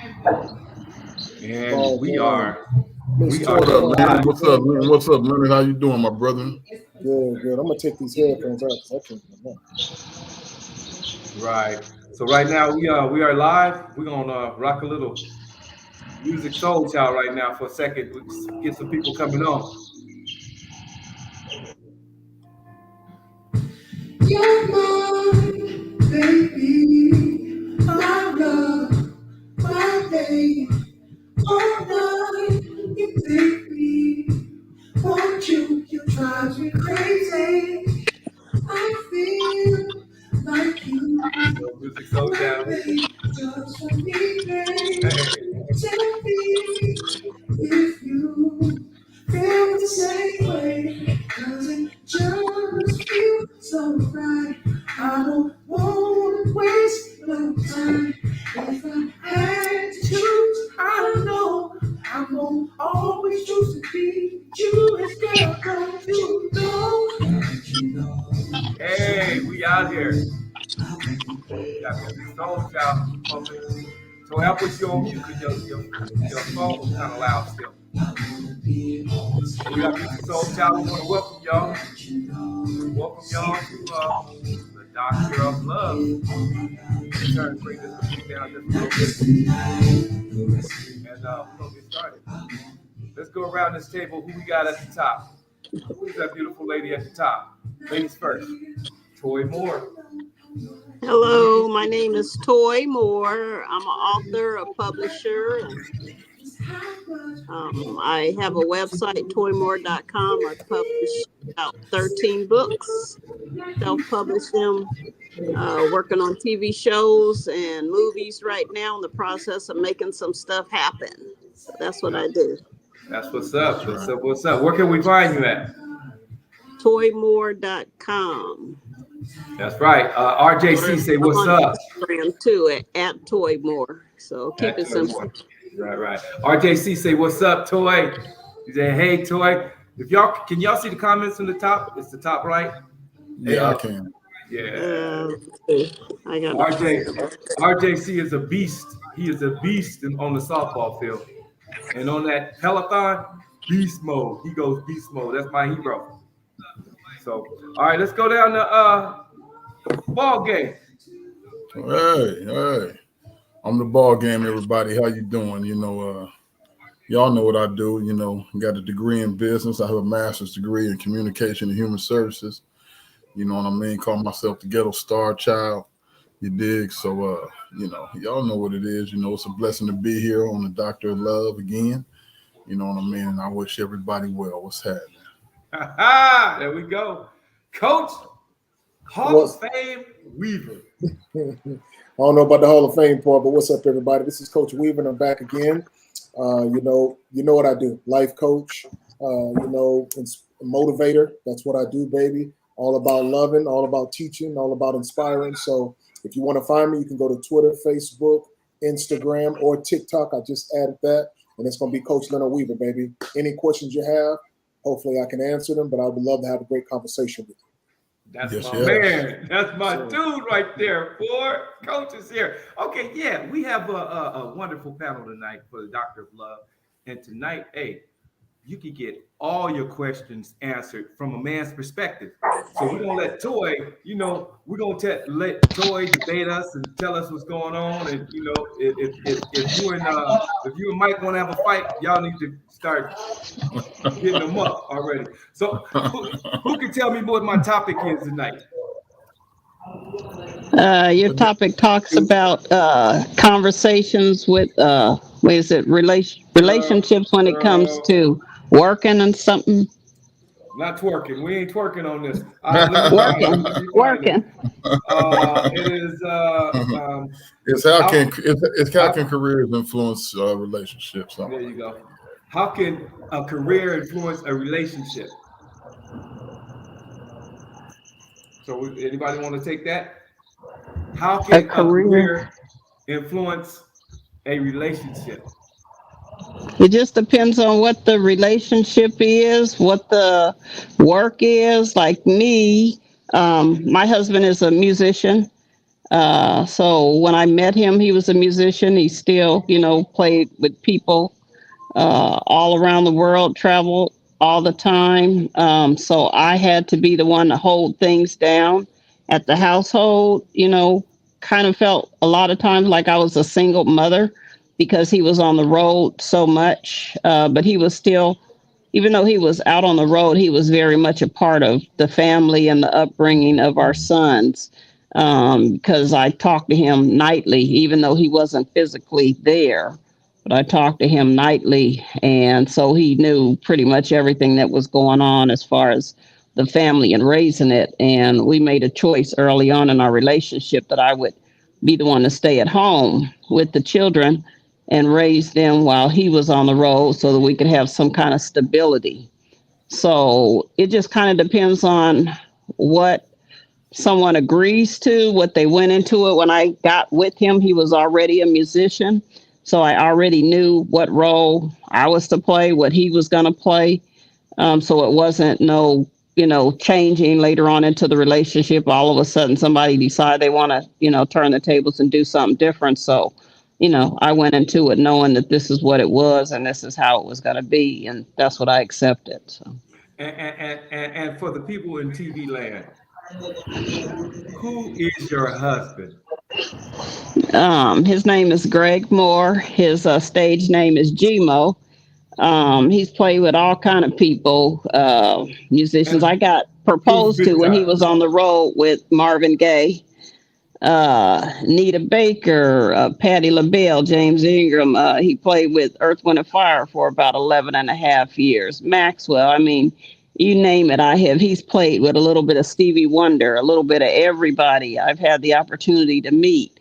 And we are What's up, Leonard? What's up, Leonard? What's up, Leonard? How you doing, my brother? Good. I'm gonna take these headphones out because I can't get them. right. So right now we are live. We're gonna rock a little music soul child right now for a second. We get some people coming on. You're mine, baby, my love, my baby, all night you take me, won't you drive me crazy, I feel like you, Music soul child. just for me, baby, tell me if you feel the same way, 'cause it just feels so right. I don't want to waste no time. If I had to choose, I know I'm gonna always choose to be you. As girl, don't you know? Hey, we out here. Got music soul child pumping. So help with your music. Your phone was kind of loud still. We got music soul child. We want to welcome y'all. Welcome y'all to the Doctor of Love. Turn bring this music down just a little bit. And we're gonna get started. Let's go around this table. Who we got at the top? Who's that beautiful lady at the top? Ladies first. Toy Moore. Hello, my name is Toy Moore. I'm an author, a publisher. I have a website, toymore.com. I publish about 13 books, self-publish them, working on TV shows and movies right now, in the process of making some stuff happen. So that's what I do. That's what's up. What's up? Where can we find you at? toymore.com. That's right. RJC say what's up. Instagram too at Toy Moore. So keep it simple. Right. RJC say what's up, Toy. He say hey, Toy. If y'all can see the comments in the top? It's the top right. Yeah, I can. Yeah. I got RJC is a beast. He is a beast on the softball field, and on that Peloton, beast mode. He goes beast mode. That's my hero. So, all right, let's go down to ball game. Hey. I'm the ball game, everybody. How you doing? Y'all know what I do. Got a degree in business. I have a master's degree in communication and human services. You know what I mean? Call myself the ghetto star child. You dig? So, y'all know what it is. It's a blessing to be here on the Doctor of Love again. You know what I mean? And I wish everybody well. What's happening? There we go. Coach Hall of Fame Weaver. I don't know about the Hall of Fame part, but what's up, everybody? This is Coach Weaver, and I'm back again. You know what I do. Life coach, motivator. That's what I do, baby. All about loving, all about teaching, all about inspiring. So if you want to find me, you can go to Twitter, Facebook, Instagram, or TikTok. I just added that, and it's going to be Coach Leonard Weaver, baby. Any questions you have, hopefully I can answer them, but I would love to have a great conversation with you. That's my man. That's my dude right there. 4 coaches here. Okay, yeah, we have a wonderful panel tonight for the Doctor of Love. And tonight, hey, you can get all your questions answered from a man's perspective. So we're gonna let Toy, we're gonna let Toy debate us and tell us what's going on. And if you and Mike want to have a fight, y'all need to start getting them up already. So who can tell me what my topic is tonight? Your topic talks about conversations with relationships when it comes to working and something. Not twerking. We ain't twerking on this. Working. It is. It's how can careers influence relationships? There you go. How can a career influence a relationship? So, anybody want to take that? How can a career influence a relationship? It just depends on what the relationship is, what the work is. Like me, my husband is a musician. So when I met him, he was a musician. He still, played with people all around the world, traveled all the time. So I had to be the one to hold things down at the household, kind of felt a lot of times like I was a single mother because he was on the road so much. But he was still, even though he was out on the road, he was very much a part of the family and the upbringing of our sons. Because I talked to him nightly, even though he wasn't physically there. But I talked to him nightly, and so he knew pretty much everything that was going on as far as the family and raising it. And we made a choice early on in our relationship that I would be the one to stay at home with the children and raise them while he was on the road so that we could have some kind of stability. So it just kind of depends on what someone agrees to, what they went into it. When I got with him, he was already a musician. So I already knew what role I was to play, what he was going to play. So it wasn't changing later on into the relationship. All of a sudden, somebody decide they want to, turn the tables and do something different. So, I went into it knowing that this is what it was and this is how it was going to be. And that's what I accepted. So. And for the people in TV land, who is your husband? His name is Greg Moore. His stage name is Gmo. He's played with all kind of people, musicians. I got proposed to when he was on the road with Marvin Gaye, Nita Baker, Patti LaBelle, James Ingram. He played with Earth, Wind & Fire for about 11 and a half years. Maxwell, I mean, you name it, he's played with a little bit of Stevie Wonder, a little bit of everybody. I've had the opportunity to meet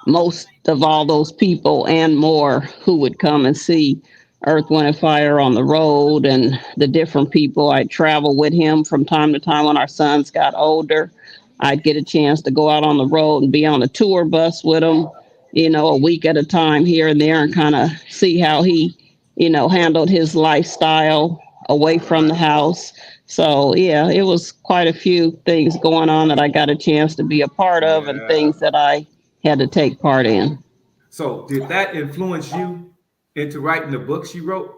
most of all those people and more who would come and see Earth, Wind & Fire on the road, and the different people. I'd travel with him from time to time when our sons got older. I'd get a chance to go out on the road and be on a tour bus with him, a week at a time here and there, and kind of see how he, handled his lifestyle away from the house. So yeah, it was quite a few things going on that I got a chance to be a part of, and things that I had to take part in. So did that influence you into writing the books you wrote?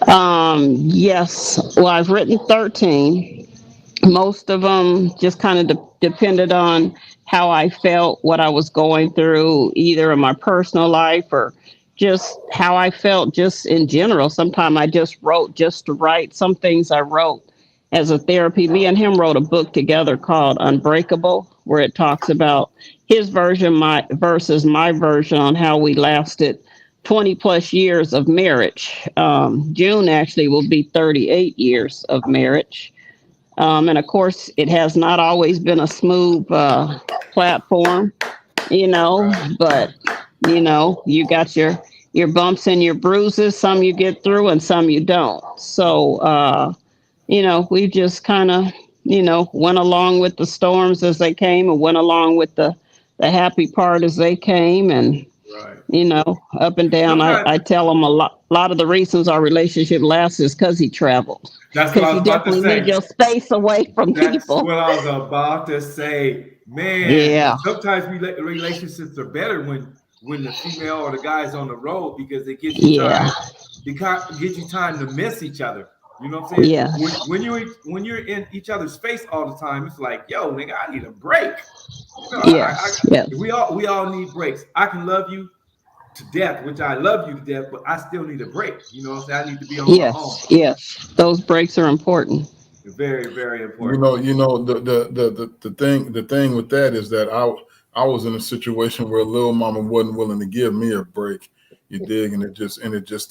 Yes. Well, I've written 13. Most of them just kind of depended on how I felt, what I was going through, either in my personal life or just how I felt just in general. Sometimes I just wrote just to write. Some things I wrote as a therapy. Me and him wrote a book together called Unbreakable, where it talks about his version versus my version on how we lasted 20 plus years of marriage. June actually will be 38 years of marriage. And of course, it has not always been a smooth platform, but, you got your bumps and your bruises. Some you get through and some you don't. So, we just kind of, went along with the storms as they came and went along with the happy part as they came. And, up and down. I tell him a lot of the reasons our relationship lasts is because he traveled. That's what I was about to say. You definitely need your space away from people. That's what I was about to say. Man, yeah. Sometimes relationships are better when the female or the guy's on the road, because it gives you time. It gives you time to miss each other. You know what I'm saying? Yeah. When you're in each other's face all the time, it's like, yo, nigga, I need a break. Yes. We all need breaks. I can love you to death, which I love you to death, but I still need a break. You know what I'm saying? I need to be on my own. Yes. Those breaks are important. Very, very important. The thing with that is that I was in a situation where Lil Mama wasn't willing to give me a break. You dig? And it just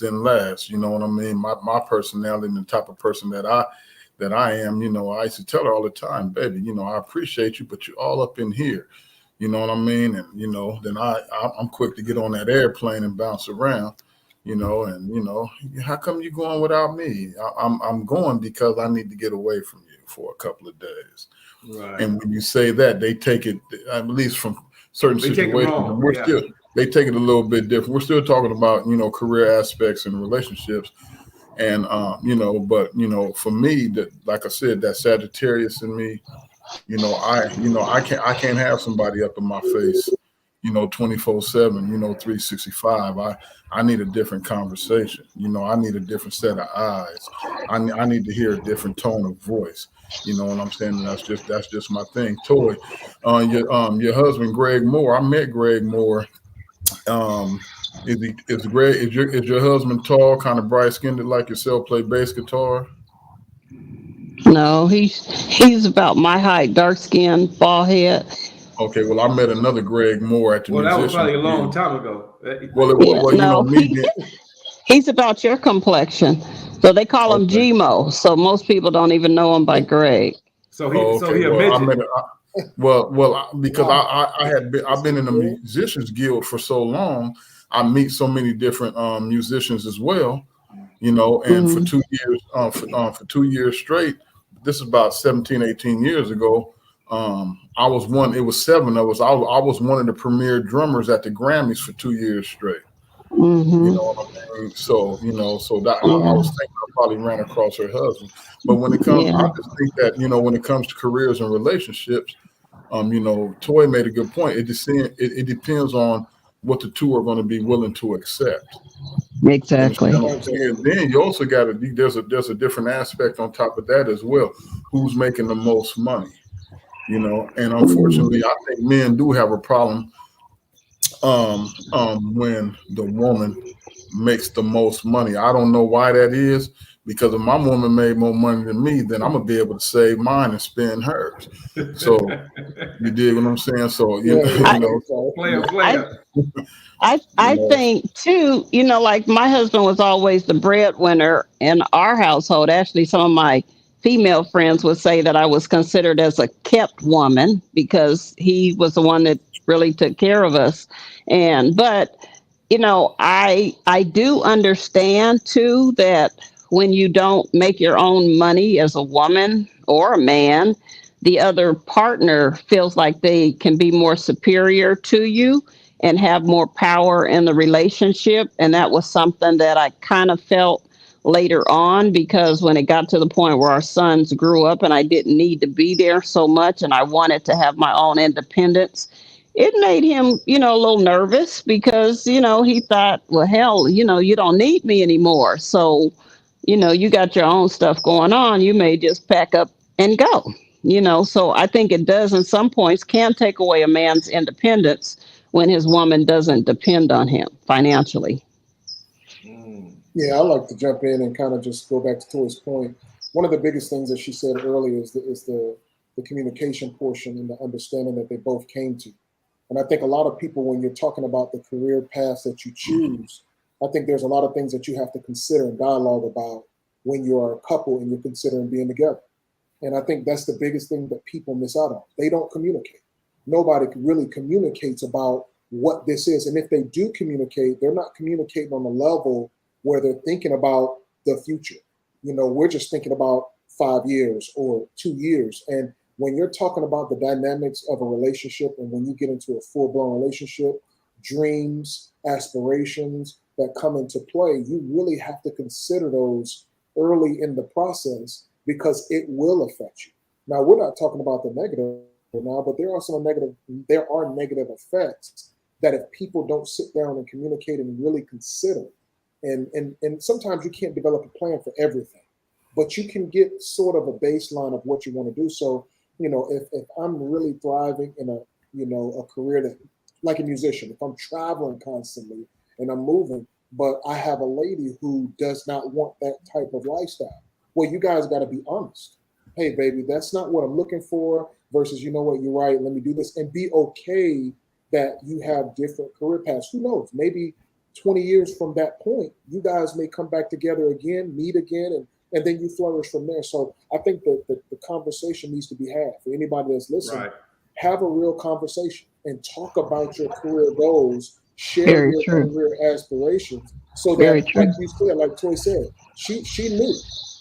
didn't last. You know what I mean? My personality and the type of person that I am, I used to tell her all the time, baby, I appreciate you, but you're all up in here. You know what I mean? And, then I'm quick to get on that airplane and bounce around, how come you going without me? I'm going because I need to get away from you for a couple of days. Right. And when you say that, they take it, at least from certain situations, they take it a little bit different. We're still talking about, career aspects and relationships. And, but, for me, that, like I said, that Sagittarius in me, I can't have somebody up in my face, 24/7, 365. I need a different conversation. I need a different set of eyes. I need to hear a different tone of voice. You know what I'm saying? And that's just my thing. Toy, your husband Greg Moore. I met Greg Moore. Is your husband tall, kind of bright skinned like yourself, play bass guitar? No, he's about my height, dark skin, bald head. Okay, well, I met another Greg Moore at the Well, that was musician. probably a long time ago. Well, Yeah, no, me. he's about your complexion. So they call him Okay. Gmo. So most people don't even know him by Greg. So he a Well, midget. Because I've been in the musicians guild for so long. I meet so many different musicians as well, and for 2 years, for 2 years straight, this is about 17, 18 years ago. I was one. It was 7 of us. I was one of the premier drummers at the Grammys for 2 years straight. Mm-hmm. You know what I mean? So that I was thinking I probably ran across her husband. But when it comes, I just think that when it comes to careers and relationships, Toy made a good point. It depends on what the two are going to be willing to accept. Exactly. And then you also got to there's a different aspect on top of that as well. Who's making the most money? And unfortunately, I think men do have a problem when the woman makes the most money. I don't know why that is, because if my woman made more money than me, then I'm gonna be able to save mine and spend hers. So you dig what I'm saying? So I think too, like my husband was always the breadwinner in our household. Actually, some of my female friends would say that I was considered as a kept woman because he was the one that really took care of us. But I do understand too that when you don't make your own money as a woman or a man, the other partner feels like they can be more superior to you and have more power in the relationship. And that was something that I kind of felt later on, because when it got to the point where our sons grew up and I didn't need to be there so much and I wanted to have my own independence, it made him, a little nervous because, he thought, well, hell, you don't need me anymore. So, you got your own stuff going on. You may just pack up and go, So I think it does, in some points, can take away a man's independence when his woman doesn't depend on him financially. Yeah, I like to jump in and kind of just go back to Toy's point. One of the biggest things that she said earlier is the communication portion and the understanding that they both came to. And I think a lot of people, when you're talking about the career paths that you choose, I think there's a lot of things that you have to consider and dialogue about when you're a couple and you're considering being together. And I think that's the biggest thing that people miss out on. They don't communicate. Nobody really communicates about what this is. And if they do communicate, they're not communicating on a level where they're thinking about the future. We're just thinking about 5 years or 2 years. And when you're talking about the dynamics of a relationship and when you get into a full-blown relationship, dreams, aspirations that come into play, you really have to consider those early in the process because it will affect you. Now, we're not talking about the negative now, but there are negative effects that if people don't sit down and communicate and really consider, and sometimes you can't develop a plan for everything, but you can get sort of a baseline of what you want to do. So, if I'm really thriving in a career that, like a musician, if I'm traveling constantly and I'm moving, but I have a lady who does not want that type of lifestyle, well, you guys got to be honest. Hey, baby, that's not what I'm looking for, versus, you know what, you're right, let me do this, and be okay that you have different career paths. Who knows? Maybe 20 years from that point, you guys may come back together again, meet again, and then you flourish from there. So I think that the conversation needs to be had. For anybody that's listening, have a real conversation and talk about your career goals, share your career aspirations, so that, like you said, like Toy said, she knew.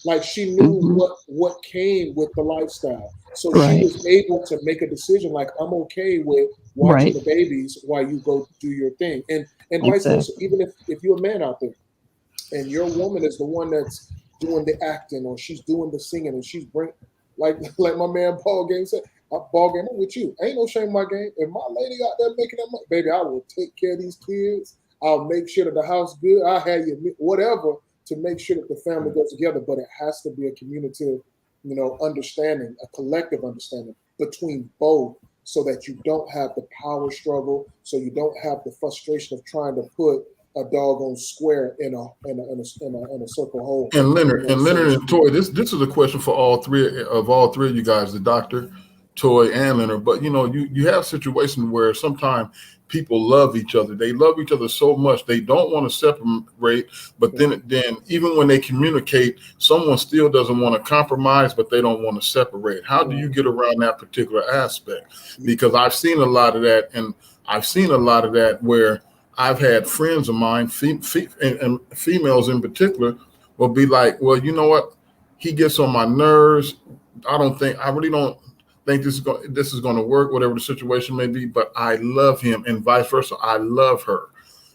Like she knew what came with the lifestyle. So she was able to make a decision like, I'm okay with watching the babies while you go do your thing. And vice versa. Even if you're a man out there and your woman is the one that's doing the acting or she's doing the singing and she's Like my man Paul Game said, ball game, I'm with you. Ain't no shame in my game. If my lady out there making that money, baby, I will take care of these kids. I'll make sure that the house good. I'll have you whatever to make sure that the family goes together. But it has to be a communicative, understanding, a collective understanding between both, so that you don't have the power struggle, so you don't have the frustration of trying to put a doggone square in a circle hole. And Leonard and Toy, this is a question for all three of you guys, the doctor, Toy, and Leonard. But you have situations where sometimes people love each other. They love each other so much they don't want to separate. But then even when they communicate, someone still doesn't want to compromise, but they don't want to separate. How do you get around that particular aspect? Because I've seen a lot of that, and I've seen a lot of that where I've had friends of mine, and females in particular, will be like, well, you know what? He gets on my nerves. I really don't think this is going to work, whatever the situation may be, but I love him, and vice versa. I love her.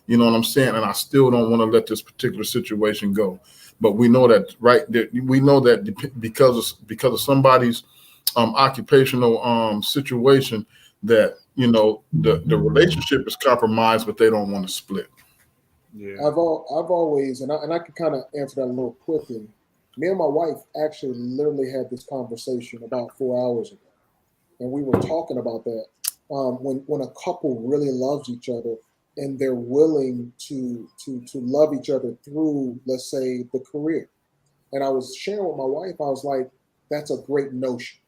You know what I'm saying? And I still don't want to let this particular situation go. But we know that, right? We know that because of somebody's occupational situation, that the relationship is compromised, but they don't want to split. Yeah. I've always, and I can kind of answer that a little quickly. Me and my wife actually literally had this conversation about 4 hours ago, and we were talking about that. When a couple really loves each other and they're willing to love each other through, let's say, the career. And I was sharing with my wife, I was like, that's a great notion.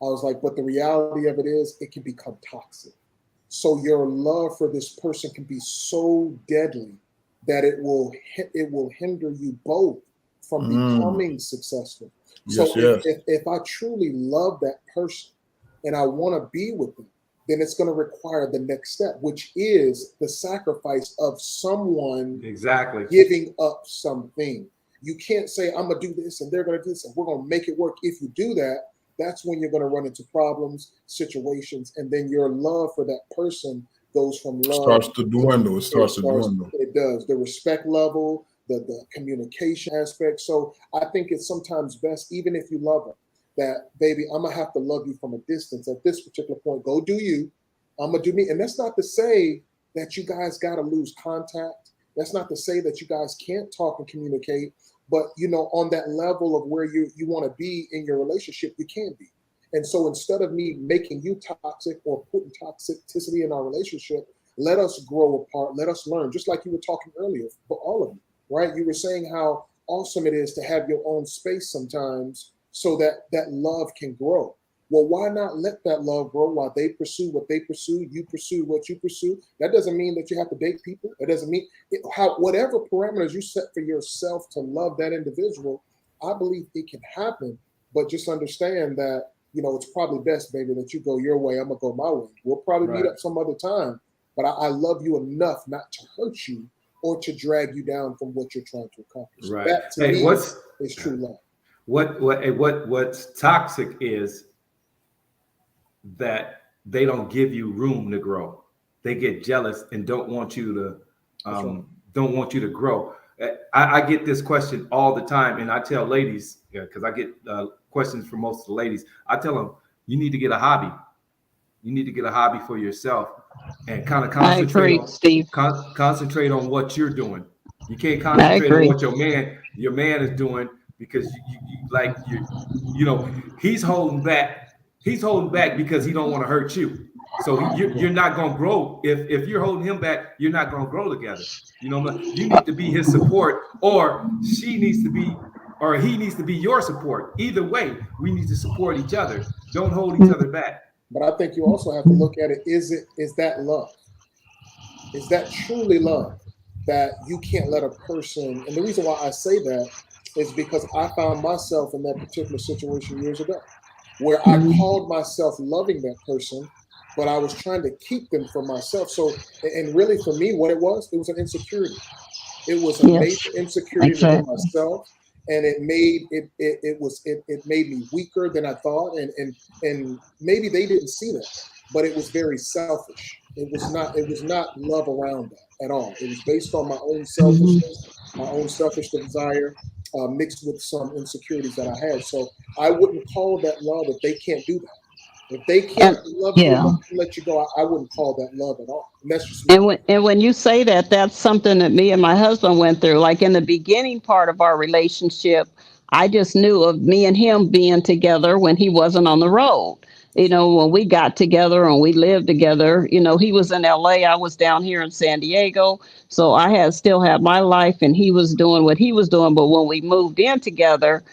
I was like, but the reality of it is it can become toxic. So your love for this person can be so deadly that it will hinder you both from becoming successful. Yes, So yes. If I truly love that person and I want to be with them, then it's going to require the next step, which is the sacrifice of someone Exactly. giving up something. You can't say, I'm going to do this and they're going to do this and we're going to make it work. If you do that, that's when you're going to run into problems, situations, and then your love for that person goes from love. Starts to dwindle. It does. The respect level, the communication aspect. So I think it's sometimes best, even if you love her, that, baby, I'm going to have to love you from a distance. At this particular point, go do you. I'm going to do me. And that's not to say that you guys got to lose contact. That's not to say that you guys can't talk and communicate. But, on that level of where you want to be in your relationship, you can be. And so instead of me making you toxic or putting toxicity in our relationship, let us grow apart. Let us learn, just like you were talking earlier for all of you, right? You were saying how awesome it is to have your own space sometimes so that that love can grow. Well, why not let that love grow while they pursue what they pursue, you pursue what you pursue? That doesn't mean that you have to date people. That doesn't mean whatever parameters you set for yourself to love that individual, I believe it can happen. But just understand that, it's probably best, baby, that you go your way. I'm going to go my way. We'll probably meet up some other time. But I love you enough not to hurt you or to drag you down from what you're trying to accomplish. Right. That to me is true love. What's toxic is that they don't give you room to grow. They get jealous and don't want you to grow. I get this question all the time, and I tell ladies, because I get questions from most of the ladies. I tell them, you need to get a hobby. You need to get a hobby for yourself and kind of concentrate on what you're doing. You can't concentrate on what your man is doing, because he's holding back. He's holding back because he don't want to hurt you. So you're not going to grow. If you're holding him back, you're not going to grow together. You need to be his support, or he needs to be your support. Either way, we need to support each other. Don't hold each other back. But I think you also have to look at it. Is that love? Is that truly love? That you can't let a person, and the reason why I say that is because I found myself in that particular situation years ago, where I called myself loving that person, but I was trying to keep them from myself. So, and really for me, what it was an insecurity. It was a major insecurity for myself, and it made me weaker than I thought, and maybe they didn't see that, but it was very selfish. It was not love around that at all. It was based on my own selfishness, my own selfish desire, mixed with some insecurities that I had. So I wouldn't call that love if they can't do that. If they can't love you yeah. enough to let you go, I wouldn't call that love at all. And that's just me. And when you say that, that's something that me and my husband went through. Like in the beginning part of our relationship, I just knew of me and him being together when he wasn't on the road. You know, when we got together and we lived together, you know, he was in LA, I was down here in San Diego. So I had still had my life and he was doing what he was doing. But when we moved in together,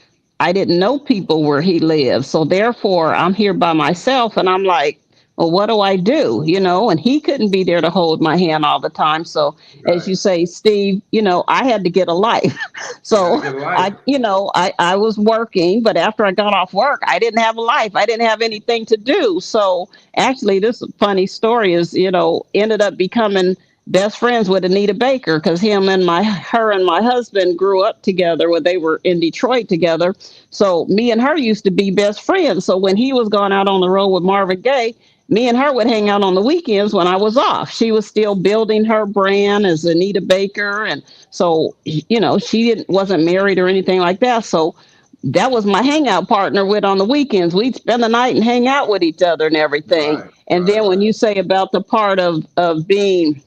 I didn't know people where he lived. So therefore, I'm here by myself and I'm like, well, what do I do? You know, and he couldn't be there to hold my hand all the time. So as you say, Steve, you know, I had to get a life. So I was working, but after I got off work, I didn't have a life. I didn't have anything to do. So actually, this funny story is, you know, ended up becoming best friends with Anita Baker because her and my husband grew up together when they were in Detroit together. So me and her used to be best friends. So when he was going out on the road with Marvin Gaye, me and her would hang out on the weekends when I was off. She was still building her brand as Anita Baker. And so, you know, wasn't married or anything like that. So that was my hangout partner with on the weekends. We'd spend the night and hang out with each other and everything. Then when you say about the part of being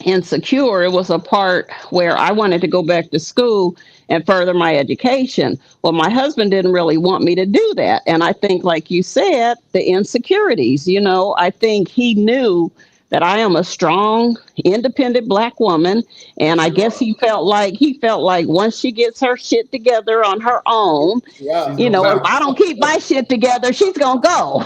insecure, it was a part where I wanted to go back to school and further my education. Well, my husband didn't really want me to do that. And I think, like you said, the insecurities, you know, I think he knew that I am a strong, independent Black woman. And I guess he felt like once she gets her shit together on her own, you know, if I don't keep my shit together, she's going to go.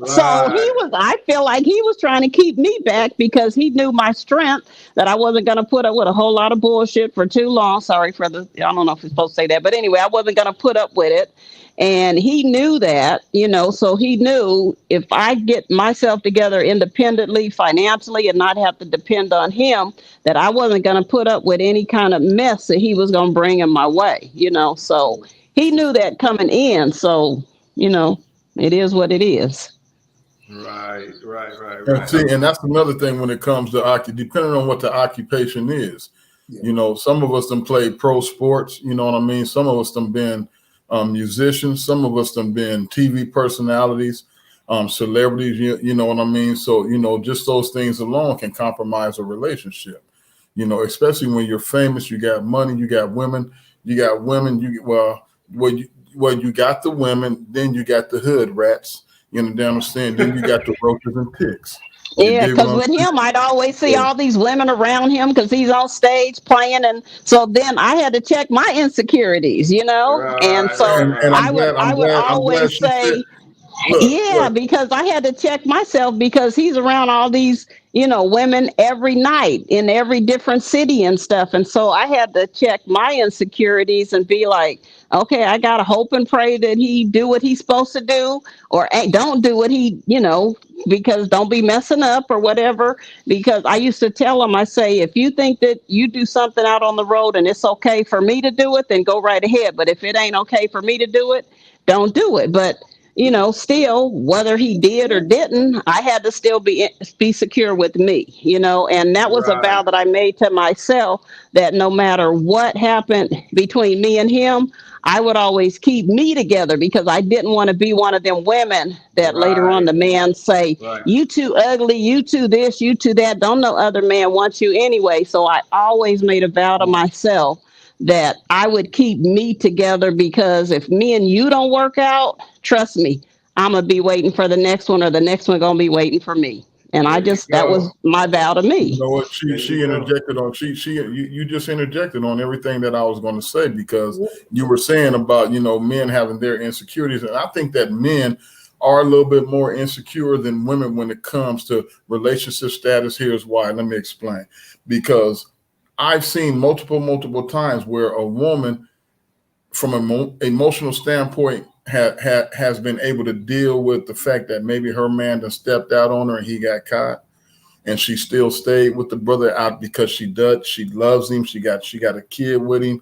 So I feel like he was trying to keep me back because he knew my strength, that I wasn't going to put up with a whole lot of bullshit for too long. Sorry for I don't know if you're supposed to say that, but anyway, I wasn't going to put up with it. And he knew that, you know, so he knew if I get myself together independently, financially, and not have to depend on him, that I wasn't going to put up with any kind of mess that he was going to bring in my way, you know. So he knew that coming in. So, you know, it is what it is. Right. And see, and that's another thing when it comes to depending on what the occupation is. Yeah. You know, some of us done played pro sports, you know what I mean? Some of us done been musicians, some of us done been TV personalities, celebrities, you know what I mean? So, you know, just those things alone can compromise a relationship, you know, especially when you're famous, you got money, you got women, you got the women, then you got the hood rats, you understand? Then you got the roaches and ticks. Yeah, because with him, I'd always see all these women around him because he's on stage playing. And so then I had to check my insecurities, you know? And so I would always say, because I had to check myself because he's around all these, you know, women every night in every different city and stuff. And so I had to check my insecurities and be like, okay, I got to hope and pray that he do what he's supposed to do, or don't do what he, you know, because don't be messing up or whatever. Because I used to tell him, I say, if you think that you do something out on the road and it's okay for me to do it, then go right ahead. But if it ain't okay for me to do it, don't do it. But you know, still, whether he did or didn't, I had to still be secure with me, you know, and that was a vow that I made to myself, that no matter what happened between me and him, I would always keep me together, because I didn't want to be one of them women that later on the man say, you too ugly, you too this, you too that, don't no other man want you anyway. So I always made a vow to myself that I would keep me together, because if me and you don't work out, trust me, I'm going to be waiting for the next one, or the next one going to be waiting for me. And that was my vow to me. You know what? She interjected on, you just interjected on everything that I was going to say, because you were saying about, you know, men having their insecurities. And I think that men are a little bit more insecure than women when it comes to relationship status. Here's why. Let me explain. Because I've seen multiple times where a woman, from an emotional standpoint, has been able to deal with the fact that maybe her man done stepped out on her and he got caught, and she still stayed with the brother out because she loves him. She got a kid with him.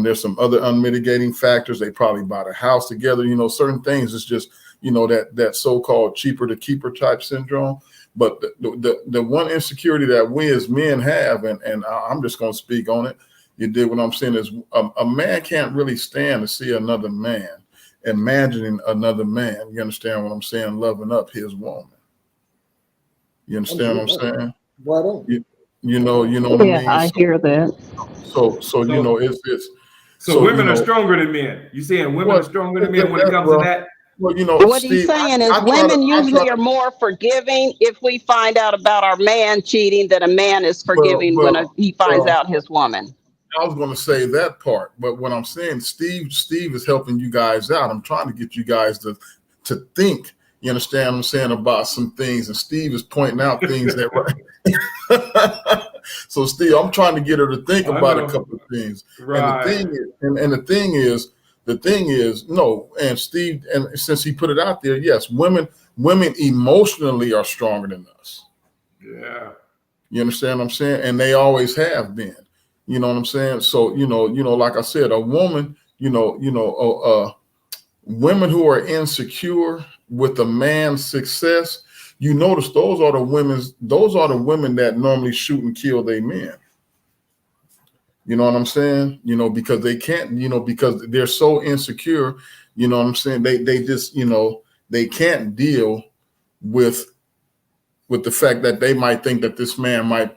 There's some other unmitigating factors. They probably bought a house together. You know, certain things. It's just, you know, that so-called cheaper to keeper type syndrome. But the one insecurity that we as men have, and I'm just going to speak on it, You did what I'm saying is a man can't really stand to see another man imagining another man. You understand what I'm saying? Loving up his woman. You understand what I'm saying? Right on. You know what I Yeah, mean? I hear that. So you know, it's So women you know, are stronger than men. You saying women well, are stronger than men when it comes to that? Well, you know, What he's Steve, saying is I try women to, usually are more forgiving if we find out about our man cheating than a man is forgiving when he finds out his woman. I was going to say that part, but what I'm saying, Steve is helping you guys out. I'm trying to get you guys to think. You understand what I'm saying about some things, and Steve is pointing out things that. So, Steve, I'm trying to get her to think about a couple of things. Right. And the thing is, no. And Steve, and since he put it out there, yes, women emotionally are stronger than us. Yeah. You understand what I'm saying? And they always have been. You know what I'm saying? So, you know, like I said, a woman, women who are insecure with a man's success, you notice those are the women that normally shoot and kill their men. You know what I'm saying? You know, because they can't, because they're so insecure, you know what I'm saying? They just, they can't deal with the fact that they might think that this man might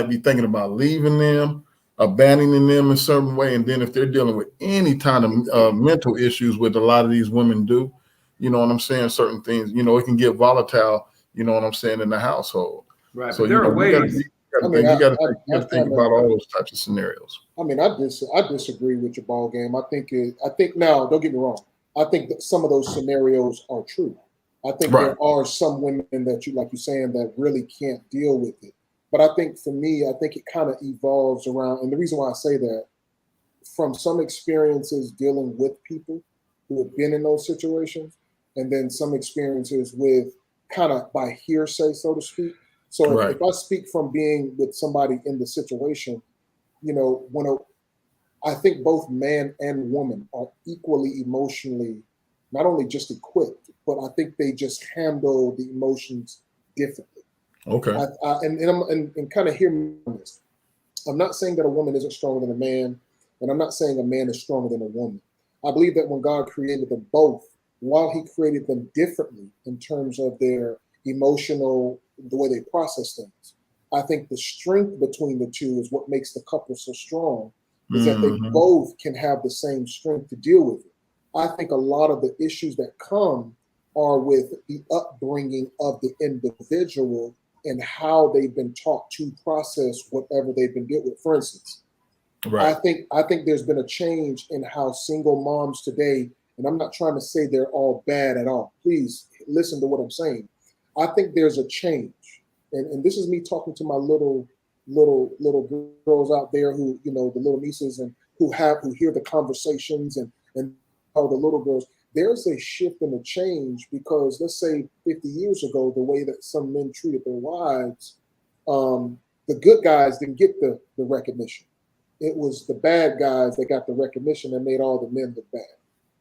be thinking about leaving them, abandoning them in a certain way. And then if they're dealing with any kind of mental issues, which a lot of these women do, you know what I'm saying? Certain things, it can get volatile, you know what I'm saying, in the household. Right. So, but there are ways. you got to think about all those types of scenarios. I mean, I disagree with your ball game. I think now, don't get me wrong. I think that some of those scenarios are true. I think there are some women that like you're saying, that really can't deal with it. But I think for me, I think it kind of evolves around. And the reason why I say that, from some experiences dealing with people who have been in those situations, and then some experiences with kind of by hearsay, so to speak. So if I speak from being with somebody in the situation, I think both man and woman are equally emotionally, not only just equipped, but I think they just handle the emotions differently. Okay. And kind of hear me on this. I'm not saying that a woman isn't stronger than a man, and I'm not saying a man is stronger than a woman. I believe that when God created them both, while he created them differently in terms of their emotional, the way they process things, I think the strength between the two is what makes the couple so strong, is that they both can have the same strength to deal with it. I think a lot of the issues that come are with the upbringing of the individual and how they've been taught to process whatever they've been dealt with. For instance, I think there's been a change in how single moms today, and I'm not trying to say they're all bad at all. Please listen to what I'm saying. I think there's a change. And this is me talking to my little girls out there who, the little nieces, and who hear the conversations and how the little girls, there's a shift and a change, because let's say 50 years ago, the way that some men treated their wives, the good guys didn't get the recognition. It was the bad guys that got the recognition and made all the men look bad,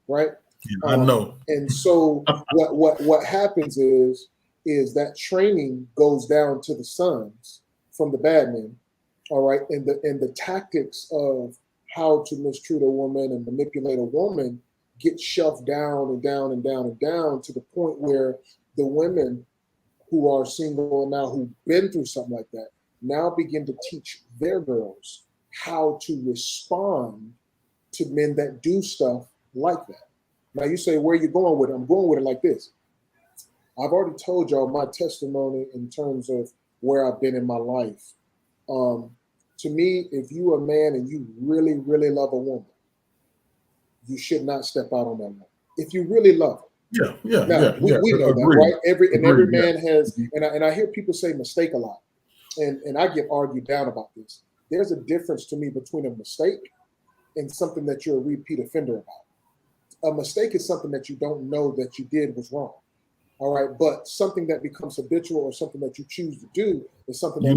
right? Yeah, I know. And so what happens is that training goes down to the sons from the bad men, all right? And the tactics of how to mistreat a woman and manipulate a woman get shoved down and down and down and down, to the point where the women who are single now, who've been through something like that, now begin to teach their girls how to respond to men that do stuff like that. Now you say, where are you going with it? I'm going with it like this. I've already told y'all my testimony in terms of where I've been in my life. To me, if you are a man and you really, really love a woman, you should not step out on that woman. If you really love her. We know that, right? Every man has, and I hear people say mistake a lot, and I get argued down about this. There's a difference to me between a mistake and something that you're a repeat offender about. A mistake is something that you don't know that you did was wrong. All right, but something that becomes habitual or something that you choose to do is something that you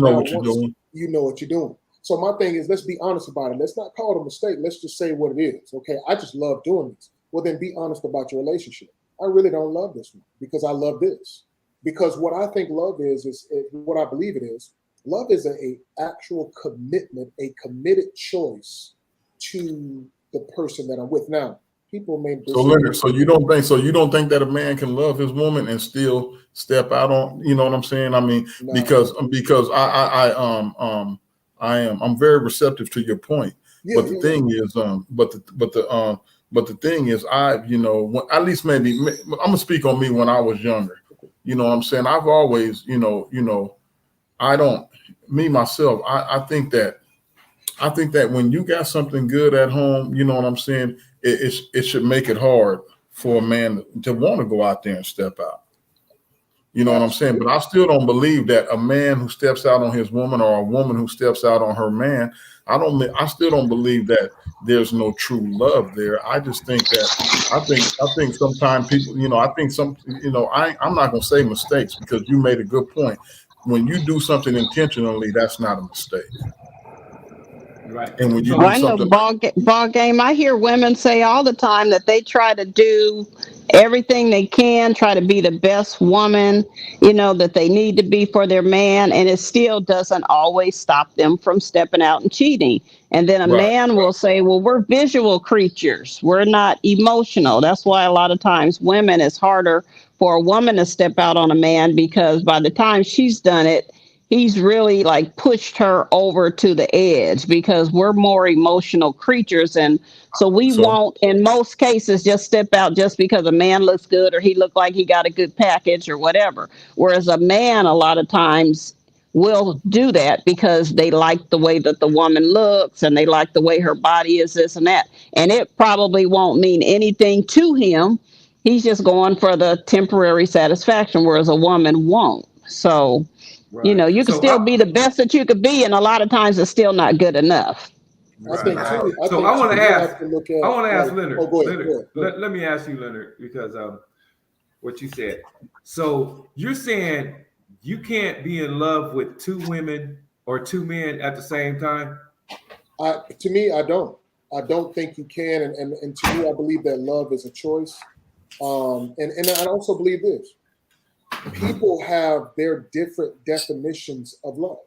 know what you're doing. So my thing is, let's be honest about it. Let's not call it a mistake. Let's just say what it is. Okay, I just love doing this. Well, then be honest about your relationship. I really don't love this one because I love this. Because what I think love is what I believe it is Love is a actual commitment, a committed choice to the person that I'm with. Now, people may So Leonard, so you don't think that a man can love his woman and still step out on, you know what I'm saying? I mean, No. because I'm very receptive to your point. Yeah, But the thing is, but the thing is, at least maybe I'm gonna speak on me when I was younger. You know what I'm saying? I've always, I don't, me myself, I think that when you got something good at home, you know what I'm saying, it should make it hard for a man to want to go out there and step out. You know what I'm saying? But I still don't believe that a man who steps out on his woman or a woman who steps out on her man, I still don't believe that there's no true love there. I just think that I think sometimes people, I'm not gonna say mistakes, because you made a good point. When you do something intentionally, that's not a mistake. Right. And when you Well, do I know something, ball game. I hear women say all the time that they try to do everything they can, try to be the best woman, that they need to be for their man, and it still doesn't always stop them from stepping out and cheating. And then a right. man will say, well, we're visual creatures. We're not emotional. That's why a lot of times women, it's harder for a woman to step out on a man, because by the time she's done it, he's really like pushed her over to the edge, because we're more emotional creatures. And so we So won't, in most cases, just step out just because a man looks good or he looked like he got a good package or whatever. Whereas a man, a lot of times, will do that because they like the way that the woman looks and they like the way her body is, this and that. And it probably won't mean anything to him. He's just going for the temporary satisfaction, whereas a woman won't. So, Right. you can So still be the best that you could be, and a lot of times it's still not good enough. I think too. So I want to ask. have to look at, I want to ask like, Leonard. Oh, go ahead. Leonard, let me ask you, Leonard, because what you said. So you're saying you can't be in love with two women or two men at the same time? To me, I don't. I don't think you can, and to me, I believe that love is a choice. And I also believe this: people have their different definitions of love.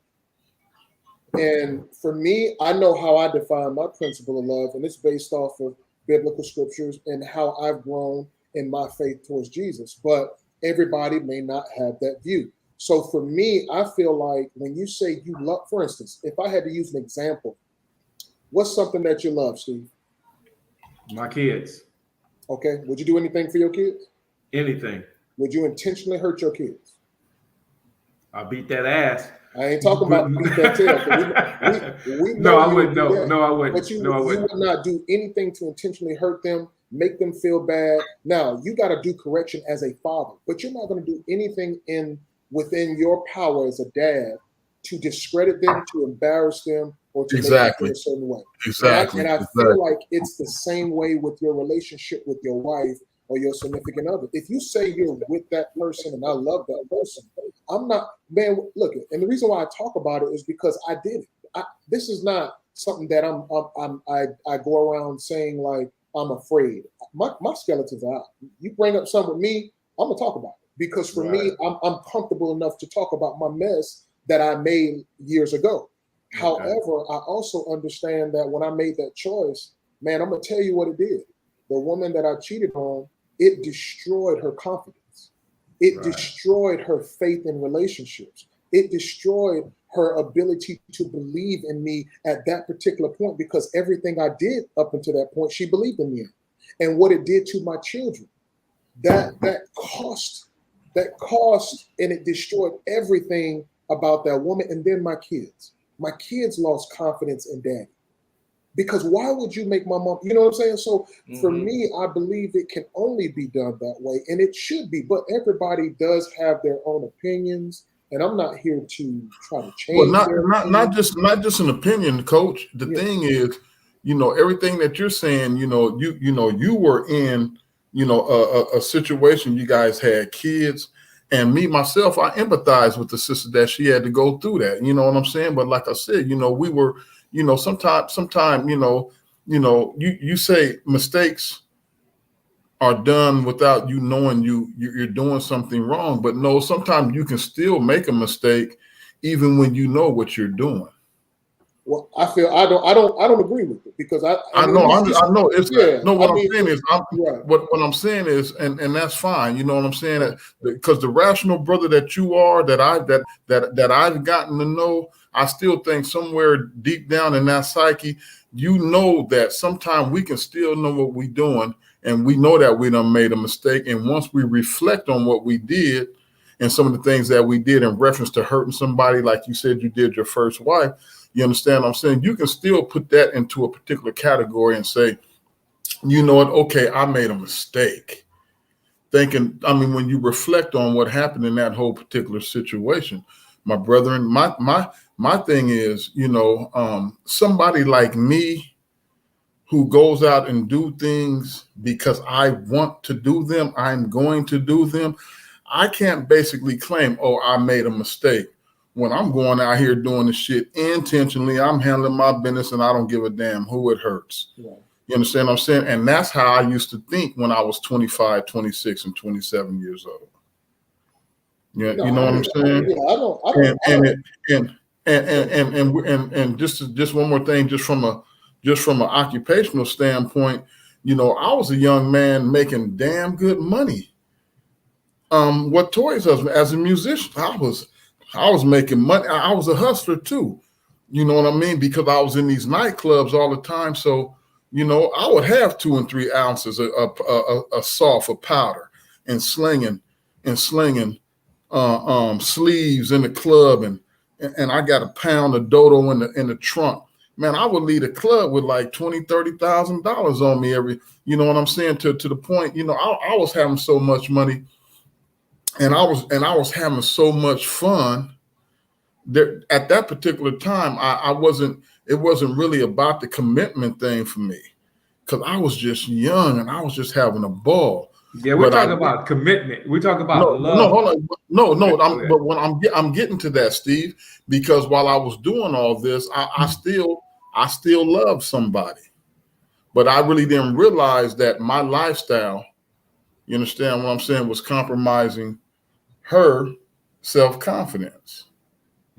And for me, I know how I define my principle of love, and it's based off of biblical scriptures and how I've grown in my faith towards Jesus. But everybody may not have that view. So for me, I feel like when you say you love, for instance, if I had to use an example, what's something that you love, Steve? My kids. Okay. Would you do anything for your kids? Anything. Would you intentionally hurt your kids? I beat that ass. I ain't talking about beat that tail. We No, I wouldn't. do that. No, I wouldn't. But you wouldn't. would not do anything to intentionally hurt them, make them feel bad. Now, you got to do correction as a father, but you're not going to do anything within your power as a dad to discredit them, to embarrass them, or to make them feel a certain way. Exactly. And I feel like it's the same way with your relationship with your wife or your significant other. If you say you're with that person and I love that person, I'm not, man, look, and the reason why I talk about it is because I did it. This is not something that I go around saying like I'm afraid. My skeletons are out. You bring up something with me, I'm gonna talk about it, because for me, I'm comfortable enough to talk about my mess that I made years ago. Okay. However, I also understand that when I made that choice, man, I'm gonna tell you what it did. The woman that I cheated on, it destroyed her confidence. It destroyed her faith in relationships. It destroyed her ability to believe in me at that particular point, because everything I did up until that point, she believed in me. And what it did to my children, that cost, and it destroyed everything about that woman. And then my kids lost confidence in daddy. Because why would you make my mom, you know what I'm saying? So for me, I believe it can only be done that way, and it should be, but everybody does have their own opinions, and I'm not here to try to change. Well, not just an opinion, Coach. The thing is, everything that you're saying, you were in, a situation, you guys had kids, and me, myself, I empathize with the sister that she had to go through that, you know what I'm saying? But like I said, we were, sometimes, you say mistakes are done without you knowing you're doing something wrong. But no, sometimes you can still make a mistake even when you know what you're doing. Well, I feel I don't agree with it because I know it's yeah, no. What I I'm mean, saying is, right. what I'm saying is, and that's fine. You know what I'm saying? That because the rational brother that you are, that I've gotten to know, I still think somewhere deep down in that psyche, you know that sometimes we can still know what we're doing, and we know that we done made a mistake. And once we reflect on what we did and some of the things that we did in reference to hurting somebody, like you said, you did your first wife. You understand what I'm saying? You can still put that into a particular category and say, you know what? Okay, I made a mistake. Thinking, I mean, when you reflect on what happened in that whole particular situation, my brethren, my thing is, you know, somebody like me who goes out and do things because I want to do them, I'm going to do them. I can't basically claim, oh, I made a mistake. When I'm going out here doing the shit intentionally, I'm handling my business and I don't give a damn who it hurts. Yeah. You understand what I'm saying? And that's how I used to think when I was 25, 26, and 27 years old. Yeah, you know what I'm saying? And just one more thing, just from an occupational standpoint, you know, I was a young man making damn good money. What Toy's husband, as a musician, I was making money. I was a hustler too. You know what I mean? Because I was in these nightclubs all the time. So, you know, I would have 2 and 3 ounces of soft of powder and slinging sleeves in the club. And I got a pound of dodo in the trunk. Man, I would leave a club with like $20,000, $30,000 on me every, you know what I'm saying? To the point, you know, I was having so much money. And I was having so much fun that at that particular time, it wasn't really about the commitment thing for me because I was just young and I was just having a ball. Yeah, we're talking about commitment. We're talking about love. No, hold on. But when I'm getting to that, Steve, because while I was doing all this, I still loved somebody, but I really didn't realize that my lifestyle, you understand what I'm saying, was compromising her self-confidence.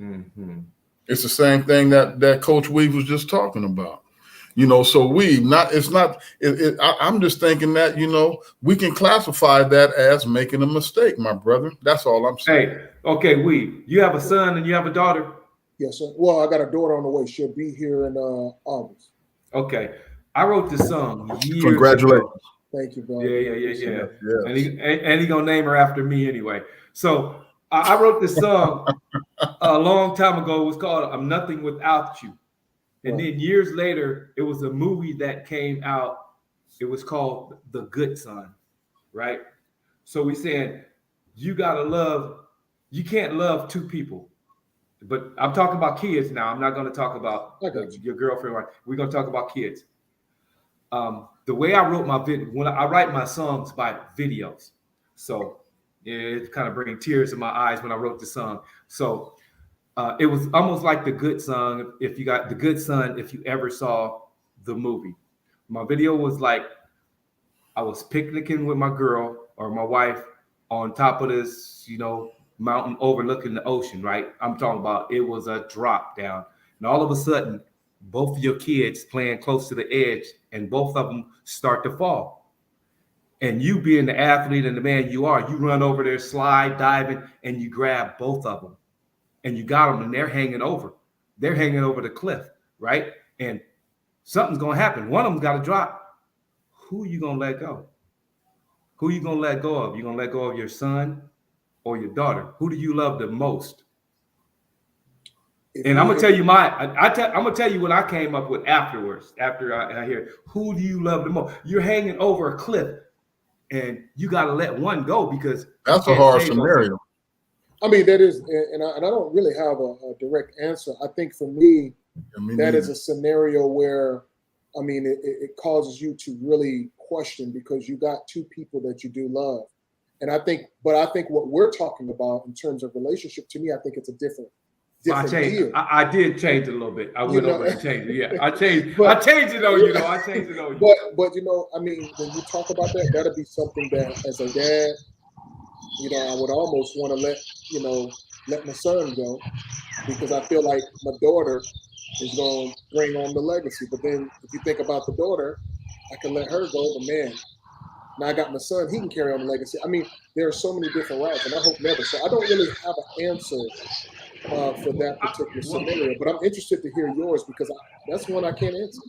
Mm-hmm. It's the same thing that Coach Weave was just talking about. You know, so I'm just thinking that, you know, we can classify that as making a mistake, my brother. That's all I'm saying. Hey, okay, Weave, you have a son and you have a daughter? Yes, sir. Well, I got a daughter on the way. She'll be here in August. Okay. I wrote this song years Congratulations. ago. Thank you, bro. Yeah. And he gonna name her after me anyway. So I wrote this song a long time ago. It was called "I'm Nothing Without You," and then years later, it was a movie that came out. It was called The Good Son, right? So we said you can't love 2 people. But I'm talking about kids now. I'm not going to talk about your girlfriend. We're going to talk about kids. The way I wrote my video, when I write my songs by videos, so it's kind of bringing tears to my eyes when I wrote the song. So it was almost like The Good Son. If you got The Good Son, if you ever saw the movie, my video was like I was picnicking with my girl or my wife on top of this, you know, mountain overlooking the ocean, right? I'm talking about it was a drop down, and all of a sudden, both of your kids playing close to the edge, and both of them start to fall. And you being the athlete and the man you are, you run over there, slide, diving, and you grab both of them. And you got them, and they're hanging over. They're hanging over the cliff, right? And something's going to happen. One of them's got to drop. Who are you going to let go? Who are you going to let go of? You going to let go of your son or your daughter? Who do you love the most? And I'm gonna tell you I'm gonna tell you what I came up with afterwards. After I hear, who do you love the most? You're hanging over a cliff, and you got to let one go because that's a hard scenario. I mean, that is, and I don't really have a direct answer. I think for me, that is a scenario where, I mean, it causes you to really question because you got 2 people that you do love. And I think what we're talking about in terms of relationship, to me, I think it's a different deal. I did change it a little bit. I went over and changed it. Yeah, I changed it on you. I changed it on you. But you know, I mean, when you talk about that, that'll be something that as a dad, you know, I would almost want to let my son go. because I feel like my daughter is going to bring on the legacy. But then if you think about the daughter, I can let her go, but man, now I got my son, he can carry on the legacy. I mean, there are so many different routes, and I hope never. So I don't really have an answer for that particular scenario, but I'm interested to hear yours because that's one I can't answer.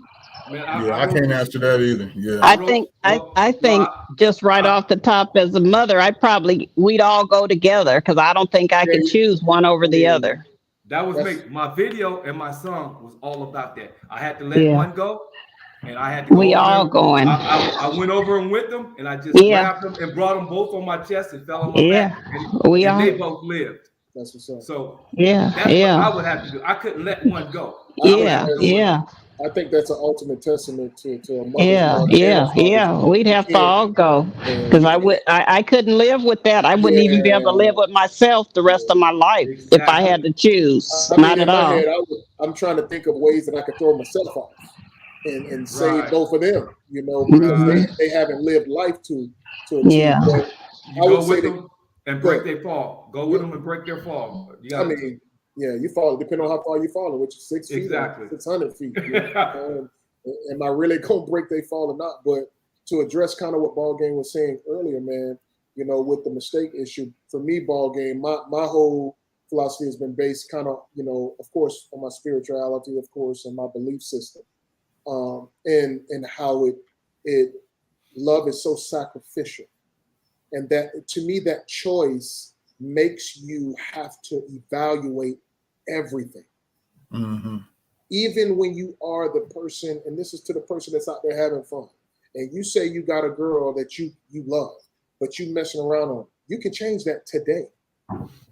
Man, I can't answer that either. Yeah. I think just right off the top, as a mother, we'd all go together because I don't think I could choose one over the other. That was me. My video and my song was all about that. I had to let one go, and I had to go. We all going. I went over and with them, and I just grabbed them and brought them both on my chest and fell on my back. And they both lived. That's what's up. So that's what I would have to do. I couldn't let one go. I think that's an ultimate testament to a mother's love. We'd have to all go because I couldn't live with that. I wouldn't even be able to live with myself the rest of my life if I had to choose. Not at all. Head, I'm trying to think of ways that I could throw myself off and save both of them, you know, because they haven't lived life to achieve. Yeah. But you go with them and break their fall. Go with them and break their fall. You fall depending on how far you falling, which is 6 feet, 600 feet. Am I really gonna break they fall or not? But to address kind of what Ball Game was saying earlier, man, you know, with the mistake issue, for me, Ball Game, my whole philosophy has been based kind of, you know, of course, on my spirituality, of course, and my belief system, and how it love is so sacrificial, and that to me that choice makes you have to evaluate everything. Mm-hmm. Even when you are the person, and this is to the person that's out there having fun, and you say you got a girl that you love, but you messing around on, you can change that today.